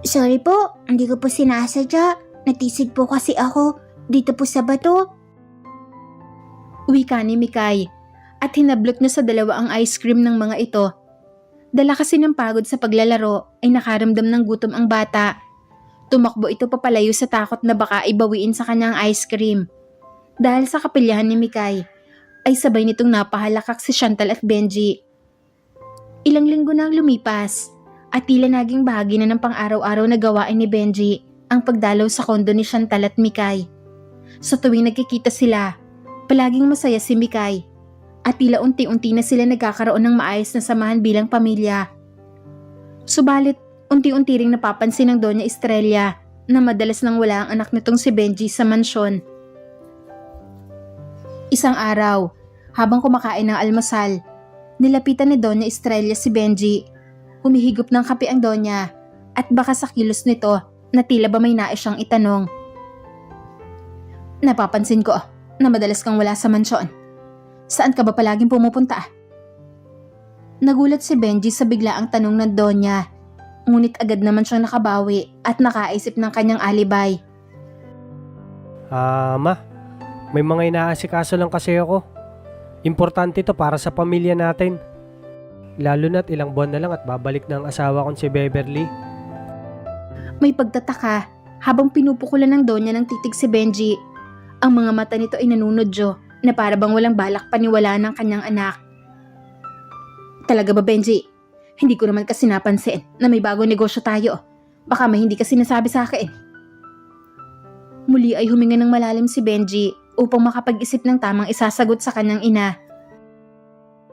Sorry po, hindi ko po sinasadya. Natisig po kasi ako dito po sa bato. Wika ni Mikay at hinablot niya sa dalawa ang ice cream ng mga ito. Dala kasi ng pagod sa paglalaro ay nakaramdam ng gutom ang bata. Tumakbo ito papalayo sa takot na baka ibawiin sa kanyang ice cream. Dahil sa kapilyahan ni Mikay ay sabay nitong napahalakak si Chantal at Benji. Ilang linggo na ang lumipas at tila naging bahagi na ng pang-araw-araw na gawain ni Benji ang pagdalaw sa kondo ni Chantal at Mikay. Sa tuwing nagkikita sila, palaging masaya si Mikay at tila unti-unti na sila nagkakaroon ng maayos na samahan bilang pamilya. Subalit, unti-unti ring napapansin ng Doña Estrella na madalas nang wala ang anak nitong si Benji sa mansyon. Isang araw, habang kumakain ng almusal, nilapitan ni Doña Estrella si Benji. Humihigop ng kape ang Doña at baka sa kilos nito na tila ba may nais siyang itanong. Napapansin ko na madalas kang wala sa mansyon. Saan ka ba palaging pumupunta? Nagulat si Benji sa biglaang tanong ng Doña, ngunit agad naman siyang nakabawi at nakaisip ng kanyang alibay. Ma, may mga inaasikaso lang kasi ako. Importante to para sa pamilya natin. Lalo na't ilang buwan na lang at babalik na ang asawa kong si Beverly. May pagtataka habang pinupukulan ng Doña ng titig si Benji. Ang mga mata nito ay nanunodyo na para bang walang balak paniwala ng kanyang anak. Talaga ba, Benji? Hindi ko naman kasi napansin na may bagong negosyo tayo. Baka may hindi kasi nasabi sa akin. Muli ay huminga ng malalim si Benji upang makapag-isip ng tamang isasagot sa kanyang ina.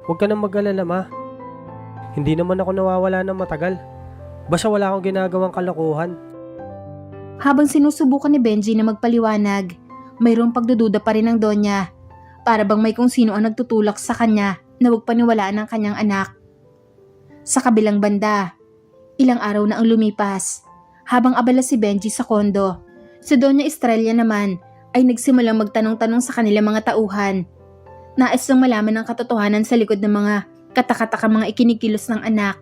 Huwag ka nang mag-alala, Ma. Hindi naman ako nawawala ng matagal. Basta wala akong ginagawang kalokohan. Habang sinusubukan ni Benji na magpaliwanag, mayroong pagdududa pa rin ng Doña. Para bang may kung sino ang nagtutulak sa kanya na huwag paniwalaan ng kanyang anak. Sa kabilang banda, ilang araw na ang lumipas. Habang abala si Benji sa kondo, si Doña Estrella naman ay nagsimulang magtanong-tanong sa kanilang mga tauhan. Nais lang malaman ang katotohanan sa likod ng mga katakataka mga ikinikilos ng anak.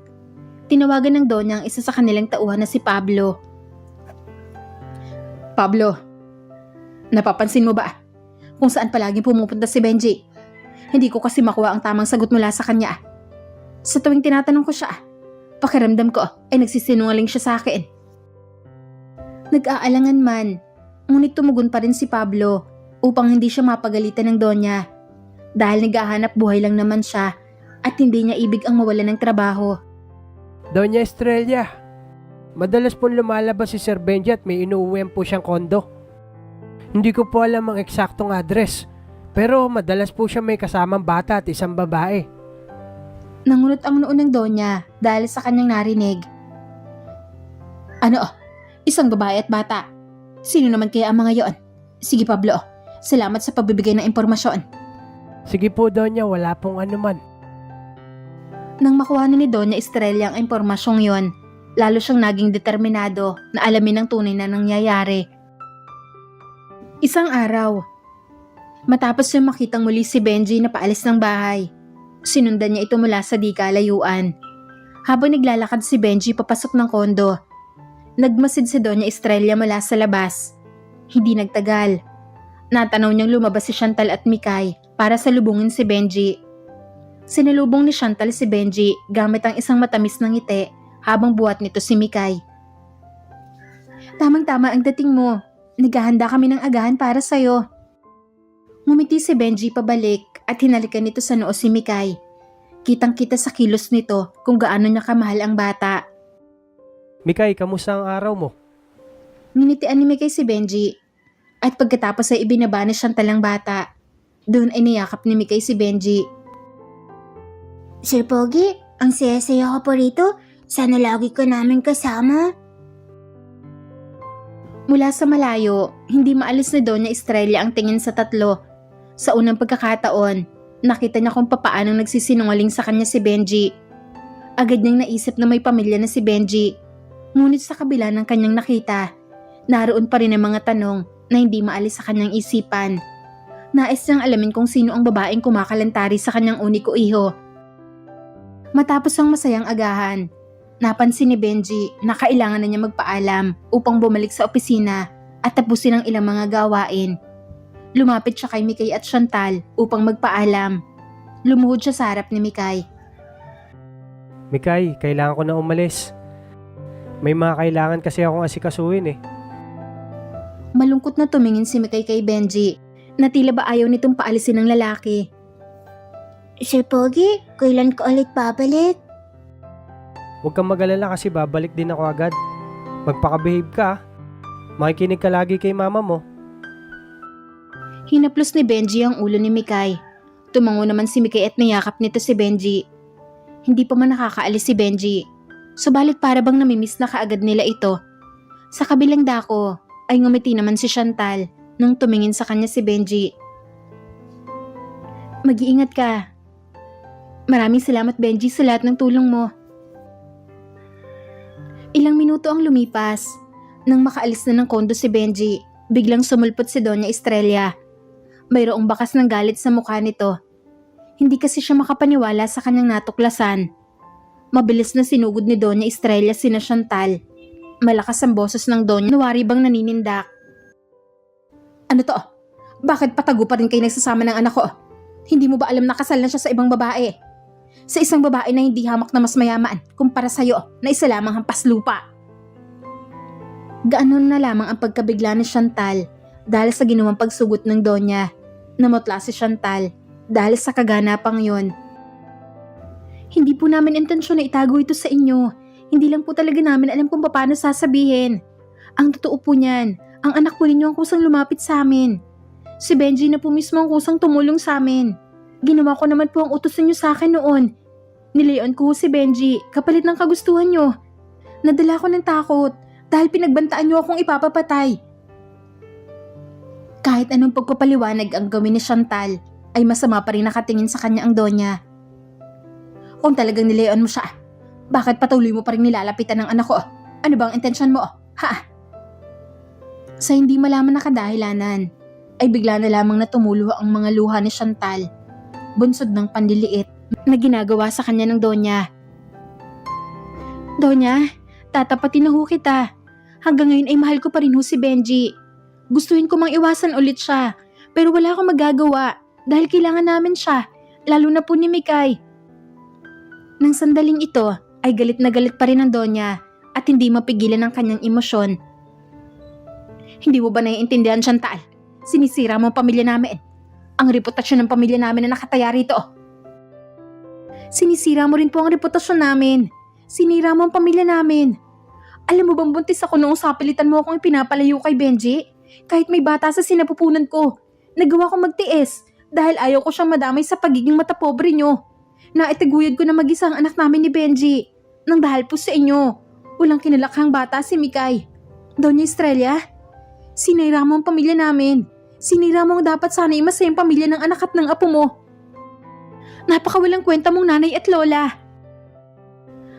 Tinawagan ng Doña ang isa sa kanilang tauhan na si Pablo. Pablo, napapansin mo ba kung saan palaging pumupunta si Benji? Hindi ko kasi makuha ang tamang sagot mula sa kanya. Sa tuwing tinatanong ko siya, pakiramdam ko ay nagsisinungaling siya sa akin. Nag-aalangan man, ngunit tumugon pa rin si Pablo upang hindi siya mapagalitan ng Doña. Dahil naghahanap buhay lang naman siya at hindi niya ibig ang mawalan ng trabaho. Doña Estrella, madalas pong lumalabas si Sir Benji at may inuuwian po siyang kondo. Hindi ko po alam ang eksaktong address, pero madalas po siya may kasamang bata at isang babae. Nangunot ang noon ng Doña dahil sa kanyang narinig. Ano? Isang babae at bata? Sino naman kaya ang mga yon? Sige Pablo, salamat sa pagbibigay ng impormasyon. Sige po Doña, wala pong anuman. Nang makuha na ni Doña Estrella ang impormasyong yon, lalo siyang naging determinado na alamin ang tunay na nangyayari. Isang araw, matapos niya makitang muli si Benji na paalis ng bahay, sinundan niya ito mula sa di kalayuan. Habang naglalakad si Benji papasok ng kondo, nagmasid si Doña Estrella mula sa labas. Hindi nagtagal. Natanaw niyang lumabas si Chantal at Mikay para salubungin si Benji. Sinalubong ni Chantal si Benji gamit ang isang matamis na ngiti habang buhat nito si Mikay. Tamang-tama ang dating mo. Naghahanda kami ng agahan para sa'yo. Ngumiti si Benji pabalik at hinalikan nito sa noo si Mikay. Kitang-kita sa kilos nito kung gaano niya kamahal ang bata. Mikay, kamusta ang araw mo? Nginitian ni Mikay si Benji at pagkatapos ay ibinaba ni Chantal ang bata. Doon ay niyakap ni Mikay si Benji. Sir Pogi, ang saya-saya ko po rito. Sana lagi ka namin kasama. Mula sa malayo, hindi maalis ni Doña Estrella ang tingin sa tatlo. Sa unang pagkakataon, nakita niya kung papaano nagsisinungaling sa kanya si Benji. Agad niyang naisip na may pamilya na si Benji. Ngunit sa kabila ng kanyang nakita, naroon pa rin ang mga tanong na hindi maalis sa kanyang isipan. Nais niyang alamin kung sino ang babaeng kumakalantari sa kanyang uniko iho. Matapos ang masayang agahan, napansin ni Benji na kailangan na niya magpaalam upang bumalik sa opisina at tapusin ang ilang mga gawain. Lumapit siya kay Mikay at Chantal upang magpaalam. Lumuhod siya sa harap ni Mikay. Mikay, kailangan ko na umalis. May mga kailangan kasi akong asikasuhin eh. Malungkot na tumingin si Mikay kay Benji na tila ba ayaw nitong paalisin ng lalaki. Sir Pogi, kailan ka ulit babalik? Huwag kang mag-alala kasi babalik din ako agad. Magpaka-behave ka. Makikinig ka lagi kay mama mo. Hinaplos ni Benji ang ulo ni Mikay. Tumango naman si Mikay at niyakap nito si Benji. Hindi pa man nakakaalis si Benji. Subalit para bang namimiss na kaagad nila ito. Sa kabilang dako ay ngumiti naman si Chantal nung tumingin sa kanya si Benji. Mag-iingat ka. Maraming salamat Benji sa lahat ng tulong mo. Ilang minuto ang lumipas. Nang makaalis na ng kondo si Benji, biglang sumulpot si Doña Estrella. Mayroong bakas ng galit sa mukha nito. Hindi kasi siya makapaniwala sa kanyang natuklasan. Mabilis na sinugod ni Doña Estrella sina Chantal. Malakas ang boses ng Doña. Nawari bang naninindak? Ano to? Bakit patago pa rin kayo nagsasama ng anak ko? Hindi mo ba alam na kasal na siya sa ibang babae? Sa isang babae na hindi hamak na mas mayaman kumpara sa'yo na isa lamang hampas lupa. Gaanon na lamang ang pagkabigla ni Chantal dahil sa ginawang pagsugot ng Donya. Namutla si Chantal dahil sa kaganapang yon. Hindi po namin intensyon na itago ito sa inyo. Hindi lang po talaga namin alam kung paano sasabihin. Ang totoo po niyan, ang anak po ninyo ang kusang lumapit sa amin. Si Benji na po mismo ang kusang tumulong sa amin. Ginawa ko naman po ang utos ninyo sa akin noon. Nilayon ko si Benji kapalit ng kagustuhan nyo. Nadala ko ng takot dahil pinagbantaan nyo akong ipapapatay. Kahit anong pagpapaliwanag ang gawin ni Chantal, ay masama pa rin nakatingin sa kanya ang Donya. Kung talagang nilayon mo siya, bakit patuloy mo pa rin nilalapitan ng anak ko? Ano bang intensyon mo? Ha? Sa hindi malaman na kadahilanan, ay bigla na lamang na tumulo ang mga luha ni Chantal, bunsod ng pandiliit na ginagawa sa kanya ng Donya. Donya, tatapatin na ho kita. Hanggang ngayon ay mahal ko pa rin ho si Benji. Gustuhin ko mang iwasan ulit siya, pero wala akong magagawa dahil kailangan namin siya, lalo na po ni Mikay. Nang sandaling ito ay galit na galit pa rin ang Donya at hindi mapigilan ang kanyang emosyon. Hindi mo ba naiintindihan, Chantal? Sinisira mo ang pamilya namin. Ang reputasyon ng pamilya namin na nakataya rito. Sinisira mo rin po ang reputasyon namin. Sinira mo ang pamilya namin. Alam mo bang buntis ako noong sapilitan mo akong ipinapalayo kay Benji? Kahit may bata sa sinapupunan ko, nagawa ko magtiis dahil ayaw ko siyang madamay sa pagiging matapobre nyo. Naitaguyod ko na mag-isa ang anak namin ni Benji. Nang dahil po sa inyo, walang kinalakhang bata si Mikay. Doña Estrella, sinira mo ang pamilya namin. Sinira mo ang dapat sana imasayang pamilya ng anak at ng apo mo. Napakawalang kwenta mong nanay at lola.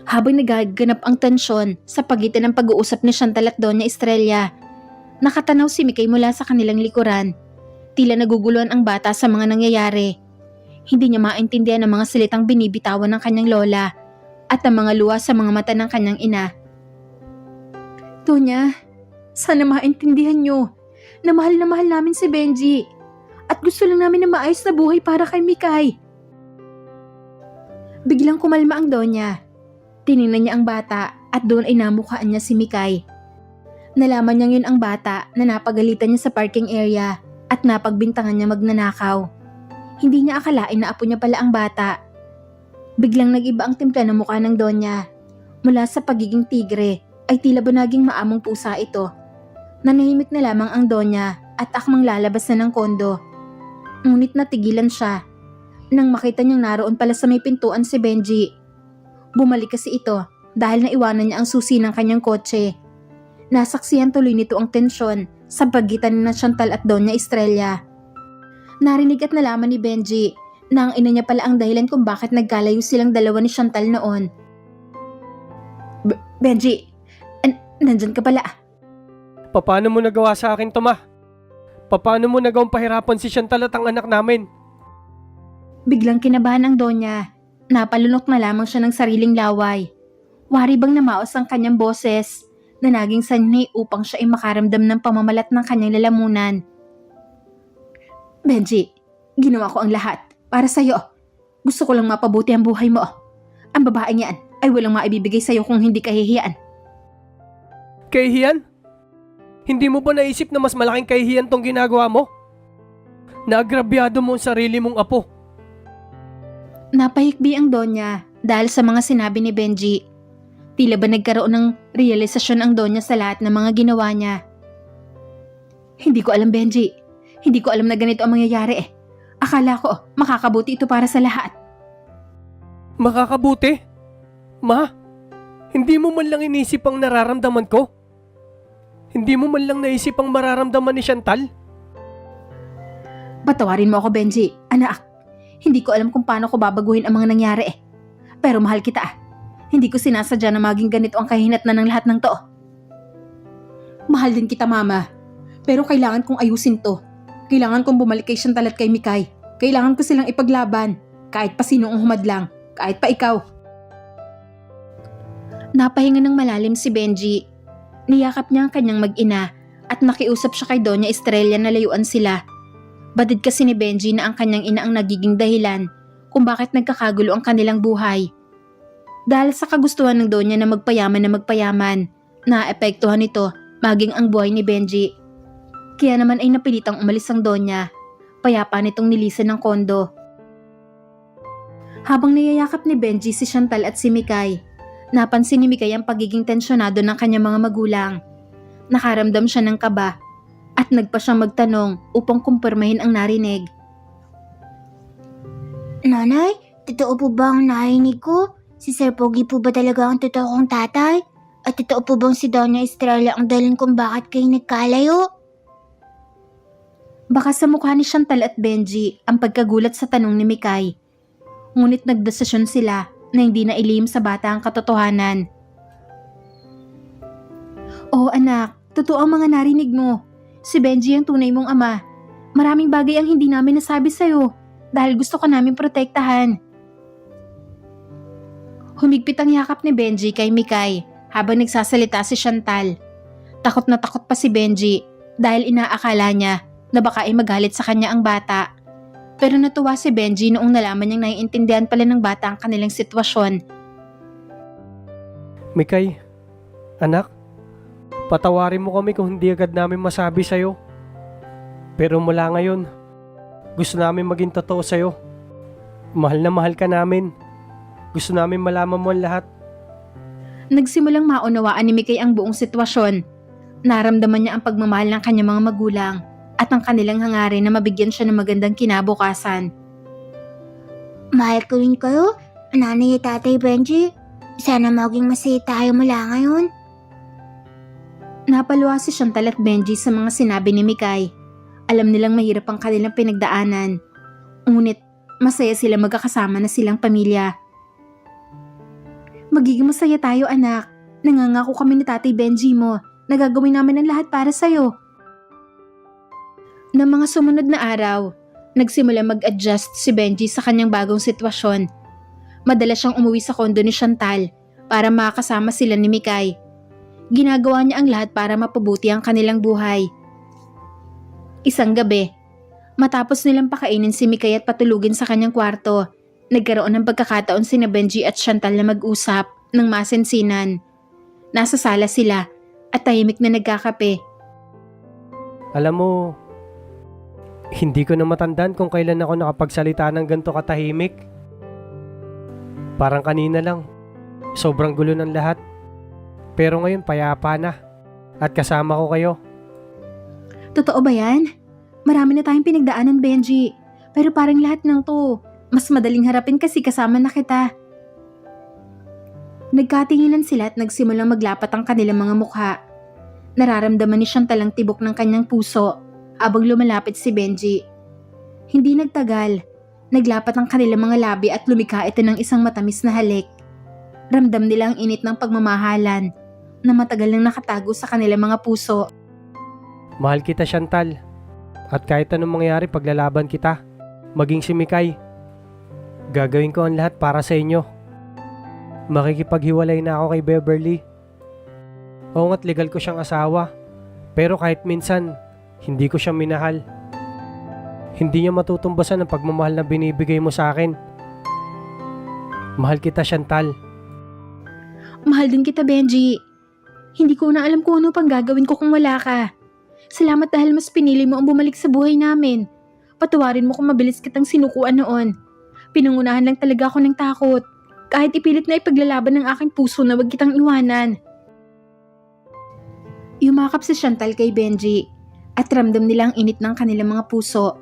Habang nagaganap ang tensyon sa pagitan ng pag-uusap ni Chantal at Doña Estrella, nakatanaw si Mikay mula sa kanilang likuran. Tila naguguluhan ang bata sa mga nangyayari. Hindi niya maintindihan ang mga salitang binibitawan ng kanyang lola at ang mga luha sa mga mata ng kanyang ina. Donya, sana maintindihan niyo na mahal namin si Benji at gusto lang namin na maayos na buhay para kay Mikay. Biglang kumalma ang Donya. Tiningnan niya ang bata at doon ay namukhaan niya si Mikay. Nalaman niya yun ang bata na napagalitan niya sa parking area at napagbintangan niya magnanakaw. Hindi niya akalain na apo niya pala ang bata. Biglang nag-iba ang timpla ng mukha ng Donya. Mula sa pagiging tigre ay tila ba naging maamong pusa ito. Nanahimik na lamang ang Donya at akmang lalabas na ng kondo. Ngunit natigilan siya nang makita niyang naroon pala sa may pintuan si Benji. Bumalik kasi ito dahil naiwanan niya ang susi ng kanyang kotse. Nasaksihan tuloy nito ang tensyon sa pagitan ni Chantal at Doña Estrella. Narinig at nalaman ni Benji na ang ina niya pala ang dahilan kung bakit nagkalayo silang dalawa ni Chantal noon. Benji, nandyan ka pala. Paano mo nagawa sa akin to, ma? Paano mo nagawang pahirapan si Chantal at ang anak namin? Biglang kinabahan ang Donya. Napalunok na lamang siya ng sariling laway. Wari bang namaos ang kanyang boses na naging sanhi upang siya ay makaramdam ng pamamalat ng kanyang lalamunan. Benji, ginawa ko ang lahat para sa'yo. Gusto ko lang mapabuti ang buhay mo. Ang babaeng yan ay walang maibibigay sa'yo kung hindi kahihiyan. Kahihiyan? Hindi mo ba naisip na mas malaking kahihiyan tong ginagawa mo? Naagrabyado mo ang sarili mong apo. Napahikbi ang Donya dahil sa mga sinabi ni Benji. Tila ba nagkaroon ng realisasyon ang Donya sa lahat ng mga ginawa niya. Hindi ko alam, Benji. Hindi ko alam na ganito ang mangyayari eh. Akala ko makakabuti ito para sa lahat. Makakabuti? Ma, hindi mo man lang inisip ang nararamdaman ko? Hindi mo man lang naisip ang mararamdaman ni Chantal? Patawarin mo ako, Benji. Anak, hindi ko alam kung paano ko babaguhin ang mga nangyari eh. Pero mahal kita ah. Hindi ko sinasadya na maging ganito ang kahinatnan ng lahat ng to. Mahal din kita, Mama. Pero kailangan kong ayusin to. Kailangan kong bumalik kay Chantal at kay Mikay. Kailangan ko silang ipaglaban. Kahit pa sino ang humadlang. Kahit pa ikaw. Napahinga ng malalim si Benji. Niyakap niya ang kanyang mag-ina at nakiusap siya kay Doña Estrella na layuan sila. Batid kasi ni Benji na ang kanyang ina ang nagiging dahilan kung bakit nagkakagulo ang kanilang buhay. Dahil sa kagustuhan ng Doña na magpayaman, naapektuhan nito maging ang buhay ni Benji. Kaya naman ay napilitang umalis ang Doña. Payapa nitong nilisan ng kondo. Habang niyayakap ni Benji si Chantal at si Mikay, napansin ni Mikay ang pagiging tensyonado ng kanyang mga magulang. Nakaramdam siya ng kaba at nagpa siyang magtanong upang kumpirmahin ang narinig. Nanay, totoo po ba ang narinig ko? Si Sir Pogi po ba talaga ang totoo kong tatay? At totoo po bang si Doña Estrella ang dahilan kung bakit kayo nagkalayo? Baka sa mukha ni Chantal at Benji ang pagkagulat sa tanong ni Mikay. Ngunit nagdesisyon sila na hindi na ilihim sa bata ang katotohanan. Oo anak, totoo ang mga narinig mo. Si Benji ang tunay mong ama. Maraming bagay ang hindi namin nasabi sa'yo dahil gusto ka namin protektahan. Humigpit ang yakap ni Benji kay Mikay habang nagsasalita si Chantal. Takot na takot pa si Benji dahil inaakala niya na baka ay magalit sa kanya ang bata. Pero natuwa si Benji noong nalaman niyang naiintindihan pala ng bata ang kanilang sitwasyon. Mikay, anak, patawarin mo kami kung hindi agad namin masabi sa'yo. Pero mula ngayon, gusto namin maging totoo sa'yo. Mahal na mahal ka namin. Gusto namin malaman mo ang lahat. Nagsimulang maunawaan ni Mikay ang buong sitwasyon. Naramdaman niya ang pagmamahal ng kanyang mga magulang at ang kanilang hangarin na mabigyan siya ng magandang kinabukasan. Mahal ko rin kayo, Nanay at Tatay Benji. Sana maging masaya tayo mula ngayon. Napaluwa si Chantal at Benji sa mga sinabi ni Mikay. Alam nilang mahirap ang kanilang pinagdaanan. Ngunit masaya sila magkakasama na silang pamilya. Magiging masaya tayo anak. Nangangako kami ni Tatay Benji mo na gagawin namin ang lahat para sa'yo. Ng mga sumunod na araw, nagsimula mag-adjust si Benji sa kanyang bagong sitwasyon. Madalas siyang umuwi sa kondo ni Chantal para makasama sila ni Mikay. Ginagawa niya ang lahat para mapabuti ang kanilang buhay. Isang gabi, matapos nilang pakainin si Mikay at patulugin sa kanyang kwarto, nagkaroon ng pagkakataon sina Benji at Chantal na mag-usap ng masinsinan. Nasa sala sila at tahimik na nagkakape. Alam mo, hindi ko na matandaan kung kailan ako nakapagsalita ng ganito katahimik. Parang kanina lang, sobrang gulo ng lahat. Pero ngayon payapa na at kasama ko kayo. Totoo ba yan? Marami na tayong pinagdaanan, Benji. Pero parang lahat ng to, mas madaling harapin kasi kasama na kita. Nagkatinginan sila at nagsimulang maglapat ang kanilang mga mukha. Nararamdaman ni Chantal ang tibok ng kanyang puso habang lumalapit si Benji. Hindi nagtagal, naglapat ang kanilang mga labi at lumikha ito ng isang matamis na halik. Ramdam nila ang init ng pagmamahalan na matagal nang nakatago sa kanilang mga puso. Mahal kita, Chantal. At kahit anong mangyari, paglalaban kita. Maging si Mikay. Gagawin ko ang lahat para sa inyo. Makikipaghiwalay na ako kay Beverly. Oo nga't legal ko siyang asawa. Pero kahit minsan, hindi ko siya minahal. Hindi niya matutumbasan ang pagmamahal na binibigay mo sa akin. Mahal kita, Chantal. Mahal din kita, Benji. Hindi ko na alam kung ano pang gagawin ko kung wala ka. Salamat dahil mas pinili mo ang bumalik sa buhay namin. Patawarin mo kung mabilis kitang sinukuan noon. Pinangunahan lang talaga ako ng takot. Kahit ipilit na ipaglalaban ng aking puso na wag kitang iwanan. Yumakap si Chantal kay Benji at ramdam nilang init ng kanilang mga puso.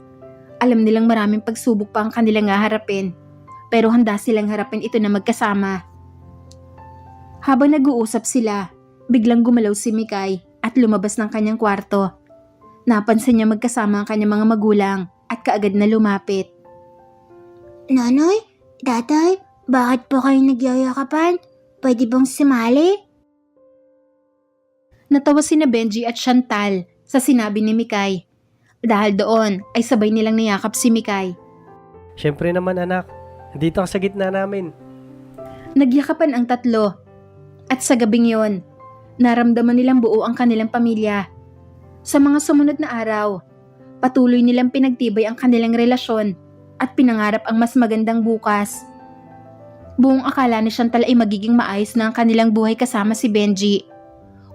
Alam nilang maraming pagsubok pa ang kanilang haharapin, pero handa silang harapin ito na magkasama. Habang nag-uusap sila, biglang gumalaw si Mikay at lumabas ng kanyang kwarto. Napansin niya magkasama ang kanyang mga magulang at kaagad na lumapit. Nanay, tatay, bakit po kayo nagyayakapan? Pwede bang sumali? Natawa sina Benji at Chantal sa sinabi ni Mikay. Dahil doon ay sabay nilang niyakap si Mikay. Siyempre naman, anak. Dito ka sa gitna namin. Nagyakapan ang tatlo. At sa gabing yon, naramdaman nilang buo ang kanilang pamilya. Sa mga sumunod na araw, patuloy nilang pinagtibay ang kanilang relasyon at pinangarap ang mas magandang bukas. Buong akala ni Chantal ay magiging maayos na ang kanilang buhay kasama si Benji.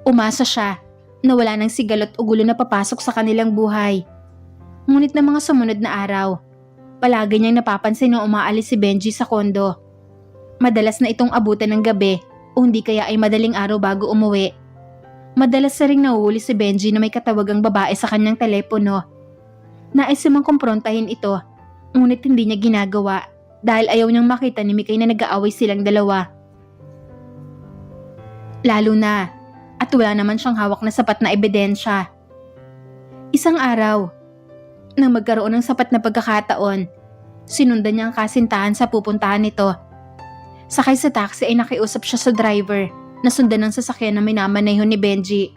Umasa siya na wala nang sigalot o gulo na papasok sa kanilang buhay. Ngunit na mga sumunod na araw, palagi niyang napapansin na umaalis si Benji sa kondo. Madalas na itong abutan ng gabi o hindi kaya ay madaling araw bago umuwi. Madalas na ring nahuhuli si Benji na may katawagang babae sa kanyang telepono. Nais namang kumprontahin ito, ngunit hindi niya ginagawa dahil ayaw niyang makita ni Mikay na nag-aaway silang dalawa. Lalo na, at wala naman siyang hawak na sapat na ebidensya. Isang araw, nang magkaroon ng sapat na pagkakataon, sinundan niya ang kasintahan sa pupuntahan nito. Sakay sa taxi ay nakiusap siya sa driver na sundan ng sasakyan na minamanayho ni Benji.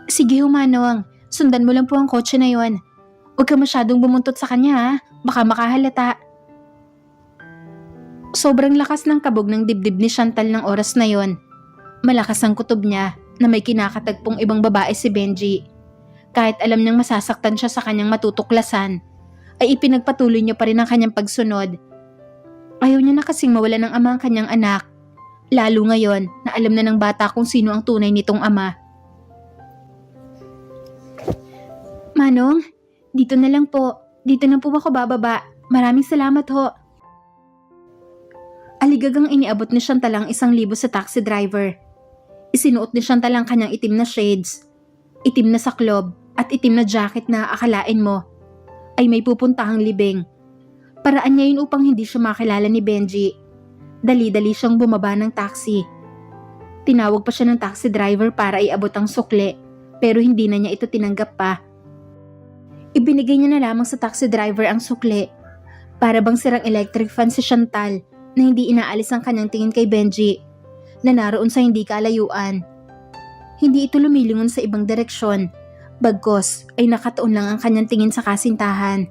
Sige Manong, sundan mo lang po ang kotse na yon. Huwag ka masyadong bumuntot sa kanya ha, baka makahalata. Sobrang lakas ng kabog ng dibdib ni Chantal ng oras na yon. Malakas ang kutob niya na may kinakatagpong ibang babae si Benji. Kahit alam niyang masasaktan siya sa kanyang matutuklasan, ay ipinagpatuloy niya pa rin ang kanyang pagsunod. Ayaw niya na kasing mawala ng ama ang kanyang anak, lalo ngayon na alam na ng bata kung sino ang tunay nitong ama. Manong, dito na lang po. Dito na po ako bababa. Maraming salamat ho. Aligagang iniabot ni Chantal ang 1,000 sa taxi driver. Isinuot ni Chantal ang kanyang itim na shades, itim na saklob at itim na jacket na akalain mo ay may pupuntahang libing. Paraan niya yun upang hindi siya makilala ni Benji. Dali-dali siyang bumaba ng taxi. Tinawag pa siya ng taxi driver para iabot ang sukle, pero hindi na niya ito tinanggap pa. Ibinigay niya na lamang sa taxi driver ang sukle. Para bang sirang electric fan si Chantal na hindi inaalis ang kanyang tingin kay Benji na naroon sa hindi kalayuan. Hindi ito lumilingon sa ibang direksyon, bagkos ay nakatuon lang ang kanyang tingin sa kasintahan.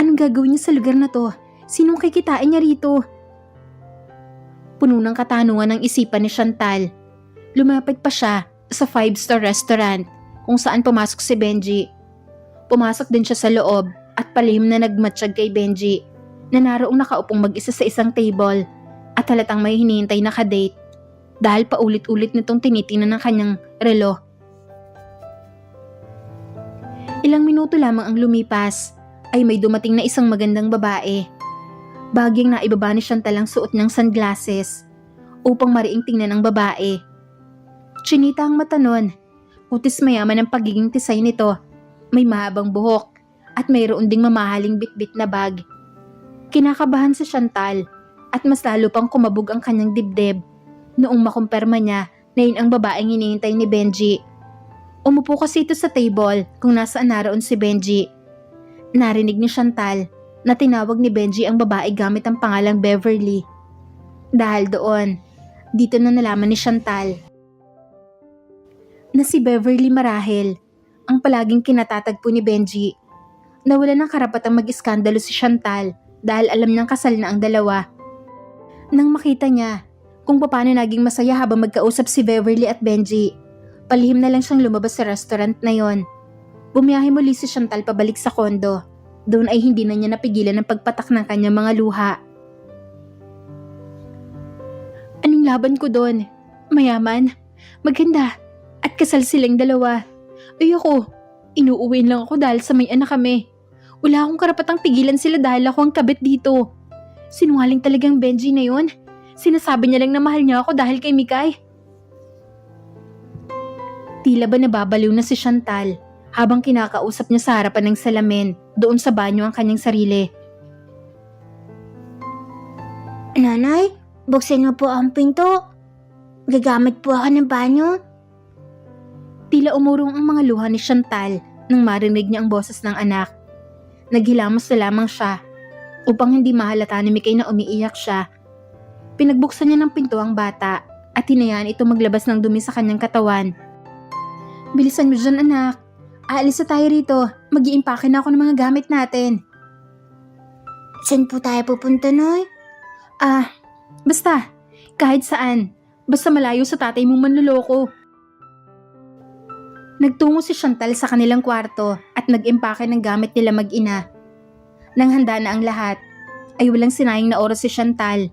Anong gagawin niya sa lugar na to? Sinong kikitain niya rito? Puno ng katanungan ang isipan ni Chantal. Lumapit pa siya sa 5-star restaurant kung saan pumasok si Benji. Pumasok din siya sa loob at palihim na nagmatsyag kay Benji na naroong nakaupong mag-isa sa isang table at halatang may hinihintay na kadate dahil paulit-ulit nitong tinitingnan ng kanyang relo. Ilang minuto lamang ang lumipas ay may dumating na isang magandang babae. Bagyang naibaba ni Chantal ang suot niyang sunglasses upang mariing tingnan ang babae. Chinita ang mata nun. Kutis mayaman ang pagiging tisay nito. May mahabang buhok at mayroon ding mamahaling bitbit na bag. Kinakabahan si Chantal at mas lalo pang kumabog ang kanyang dibdib noong makumpirma niya na yun ang babaeng hinihintay ni Benji. Umupo kasi ito sa table kung nasaan naroon si Benji. Narinig ni Chantal na tinawag ni Benji ang babae gamit ang pangalang Beverly. Dahil doon, Dito na nalaman ni Chantal na si Beverly marahil ang palaging kinatatagpo ni Benji. Nawala ng karapatang mag-iskandalo si Chantal dahil alam niyang kasal na ang dalawa. Nang makita niya kung paano naging masaya habang magkausap si Beverly at Benji, palihim na lang siyang lumabas sa restaurant na yon. Bumiyahe muli si Chantal pabalik sa kondo. Doon ay hindi na niya napigilan ang pagpatak ng kanyang mga luha. Anong laban ko doon? Mayaman, maganda, at kasal silang dalawa. Ay ako, inuuwi lang ako dahil sa may anak kami. Wala akong karapatang pigilan sila dahil ako ang kabit dito. Sinungaling talagang Benji na yon. Sinasabi niya lang na mahal niya ako dahil kay Mikay. Tila ba nababaliw na si Chantal habang kinakausap niya sa harapan ng salamin doon sa banyo ang kanyang sarili. Nanay, buksan mo po ang pinto. Gagamit po ako ng banyo. Tila umurong ang mga luha ni Chantal nang marinig niya ang boses ng anak. Naghilamos na lamang siya upang hindi mahalata ni Mikay na umiiyak siya. Pinagbuksan niya ng pinto ang bata at hinayaan ito maglabas ng dumi sa kanyang katawan. Bilisan mo dyan, anak. Aalis na tayo rito. Mag-iimpake na ako ng mga gamit natin. Saan po tayo pupunta, Nay? Basta. Kahit saan. Basta malayo sa tatay mong manluloko. Nagtungo si Chantal sa kanilang kwarto at nag-impake ng gamit nila mag-ina. Nang handa na ang lahat, ay walang sinayang na oras si Chantal.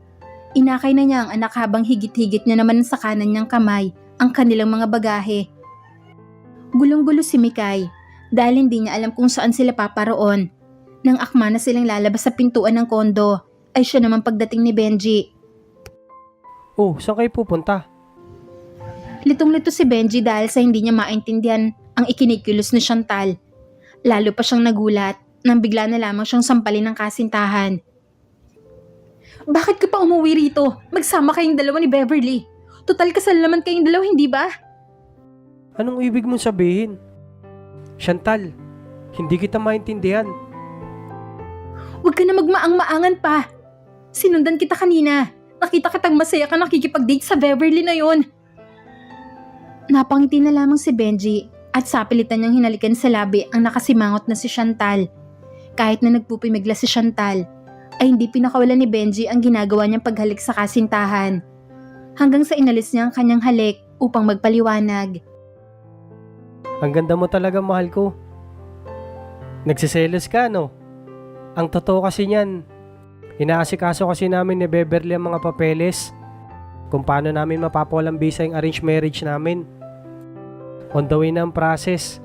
Inakay na niya ang anak habang higit-higit niya naman sa kanan niyang kamay ang kanilang mga bagahe. Gulong-gulo si Mikay dahil hindi niya alam kung saan sila paparoon. Nang akma na silang lalabas sa pintuan ng kondo, ay siya naman pagdating ni Benji. Oh, saan kayo pupunta? Litong-lito si Benji dahil sa hindi niya maintindihan ang ikinikilos ni Chantal. Lalo pa siyang nagulat nang bigla na lamang siyang sampalin ng kasintahan. Bakit ka pa umuwi rito? Magsama kayong dalawa ni Beverly. Total kasal naman kayong dalawa, hindi ba? Anong ibig mong sabihin? Chantal, hindi kita maintindihan. Huwag ka na magmaang-maangan pa. Sinundan kita kanina. Nakita kitang masaya ka nakikipag-date sa Beverly na yon. Napangiti na lamang si Benji at sapilitan niyang hinalikan sa labi ang nakasimangot na si Chantal. Kahit na nagpupimigla si Chantal, ay hindi pinakawalan ni Benji ang ginagawa niyang paghalik sa kasintahan. Hanggang sa inalis niya ang kanyang halik upang magpaliwanag. Ang ganda mo talaga, mahal ko. Nagsiselos ka, no? Ang totoo kasi niyan, inaasikaso kasi namin ni Beverly ang mga papeles kung paano namin mapapawalang bisa yung arranged marriage namin. On the way na ang process.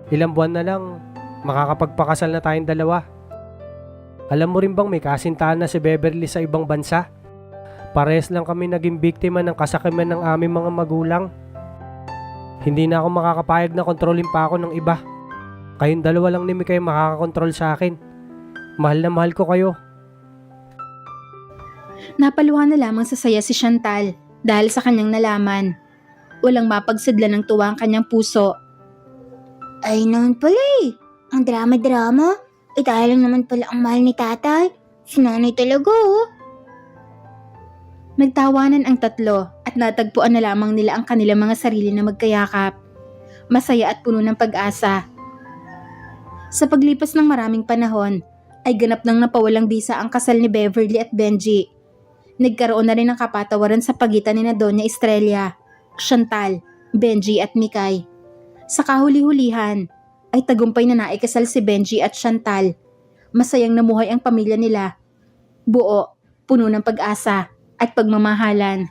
Ilang buwan na lang, makakapagpakasal na tayong dalawa. Alam mo rin bang may kasintahan na si Beverly sa ibang bansa? Parehas lang kami naging biktima ng kasakiman ng aming mga magulang. Hindi na ako makakapayag na kontrolin pa ako ng iba. Kayong dalawa lang ni Mikay makakakontrol sa akin. Mahal na mahal ko kayo. Napaluhan na lamang sa saya si Chantal dahil sa kanyang nalaman. Walang mapagsadla ng tuwa ang kanyang puso. Ay naman pala eh. Ang drama-drama. Tayo lang naman pala ang mahal ni tatay. Si nanay talaga oh. Nagtawanan ang tatlo at natagpuan na lamang nila ang kanilang mga sarili na magkayakap. Masaya at puno ng pag-asa. Sa paglipas ng maraming panahon, ay ganap nang napawalang bisa ang kasal ni Beverly at Benji. Nagkaroon na rin ng kapatawaran sa pagitan ni Doña Estrella, Chantal, Benji at Mikay. Sa kahuli-hulihan, ay tagumpay na naikasal si Benji at Chantal. Masayang namuhay ang pamilya nila. Buo, puno ng pag-asa at pagmamahalan.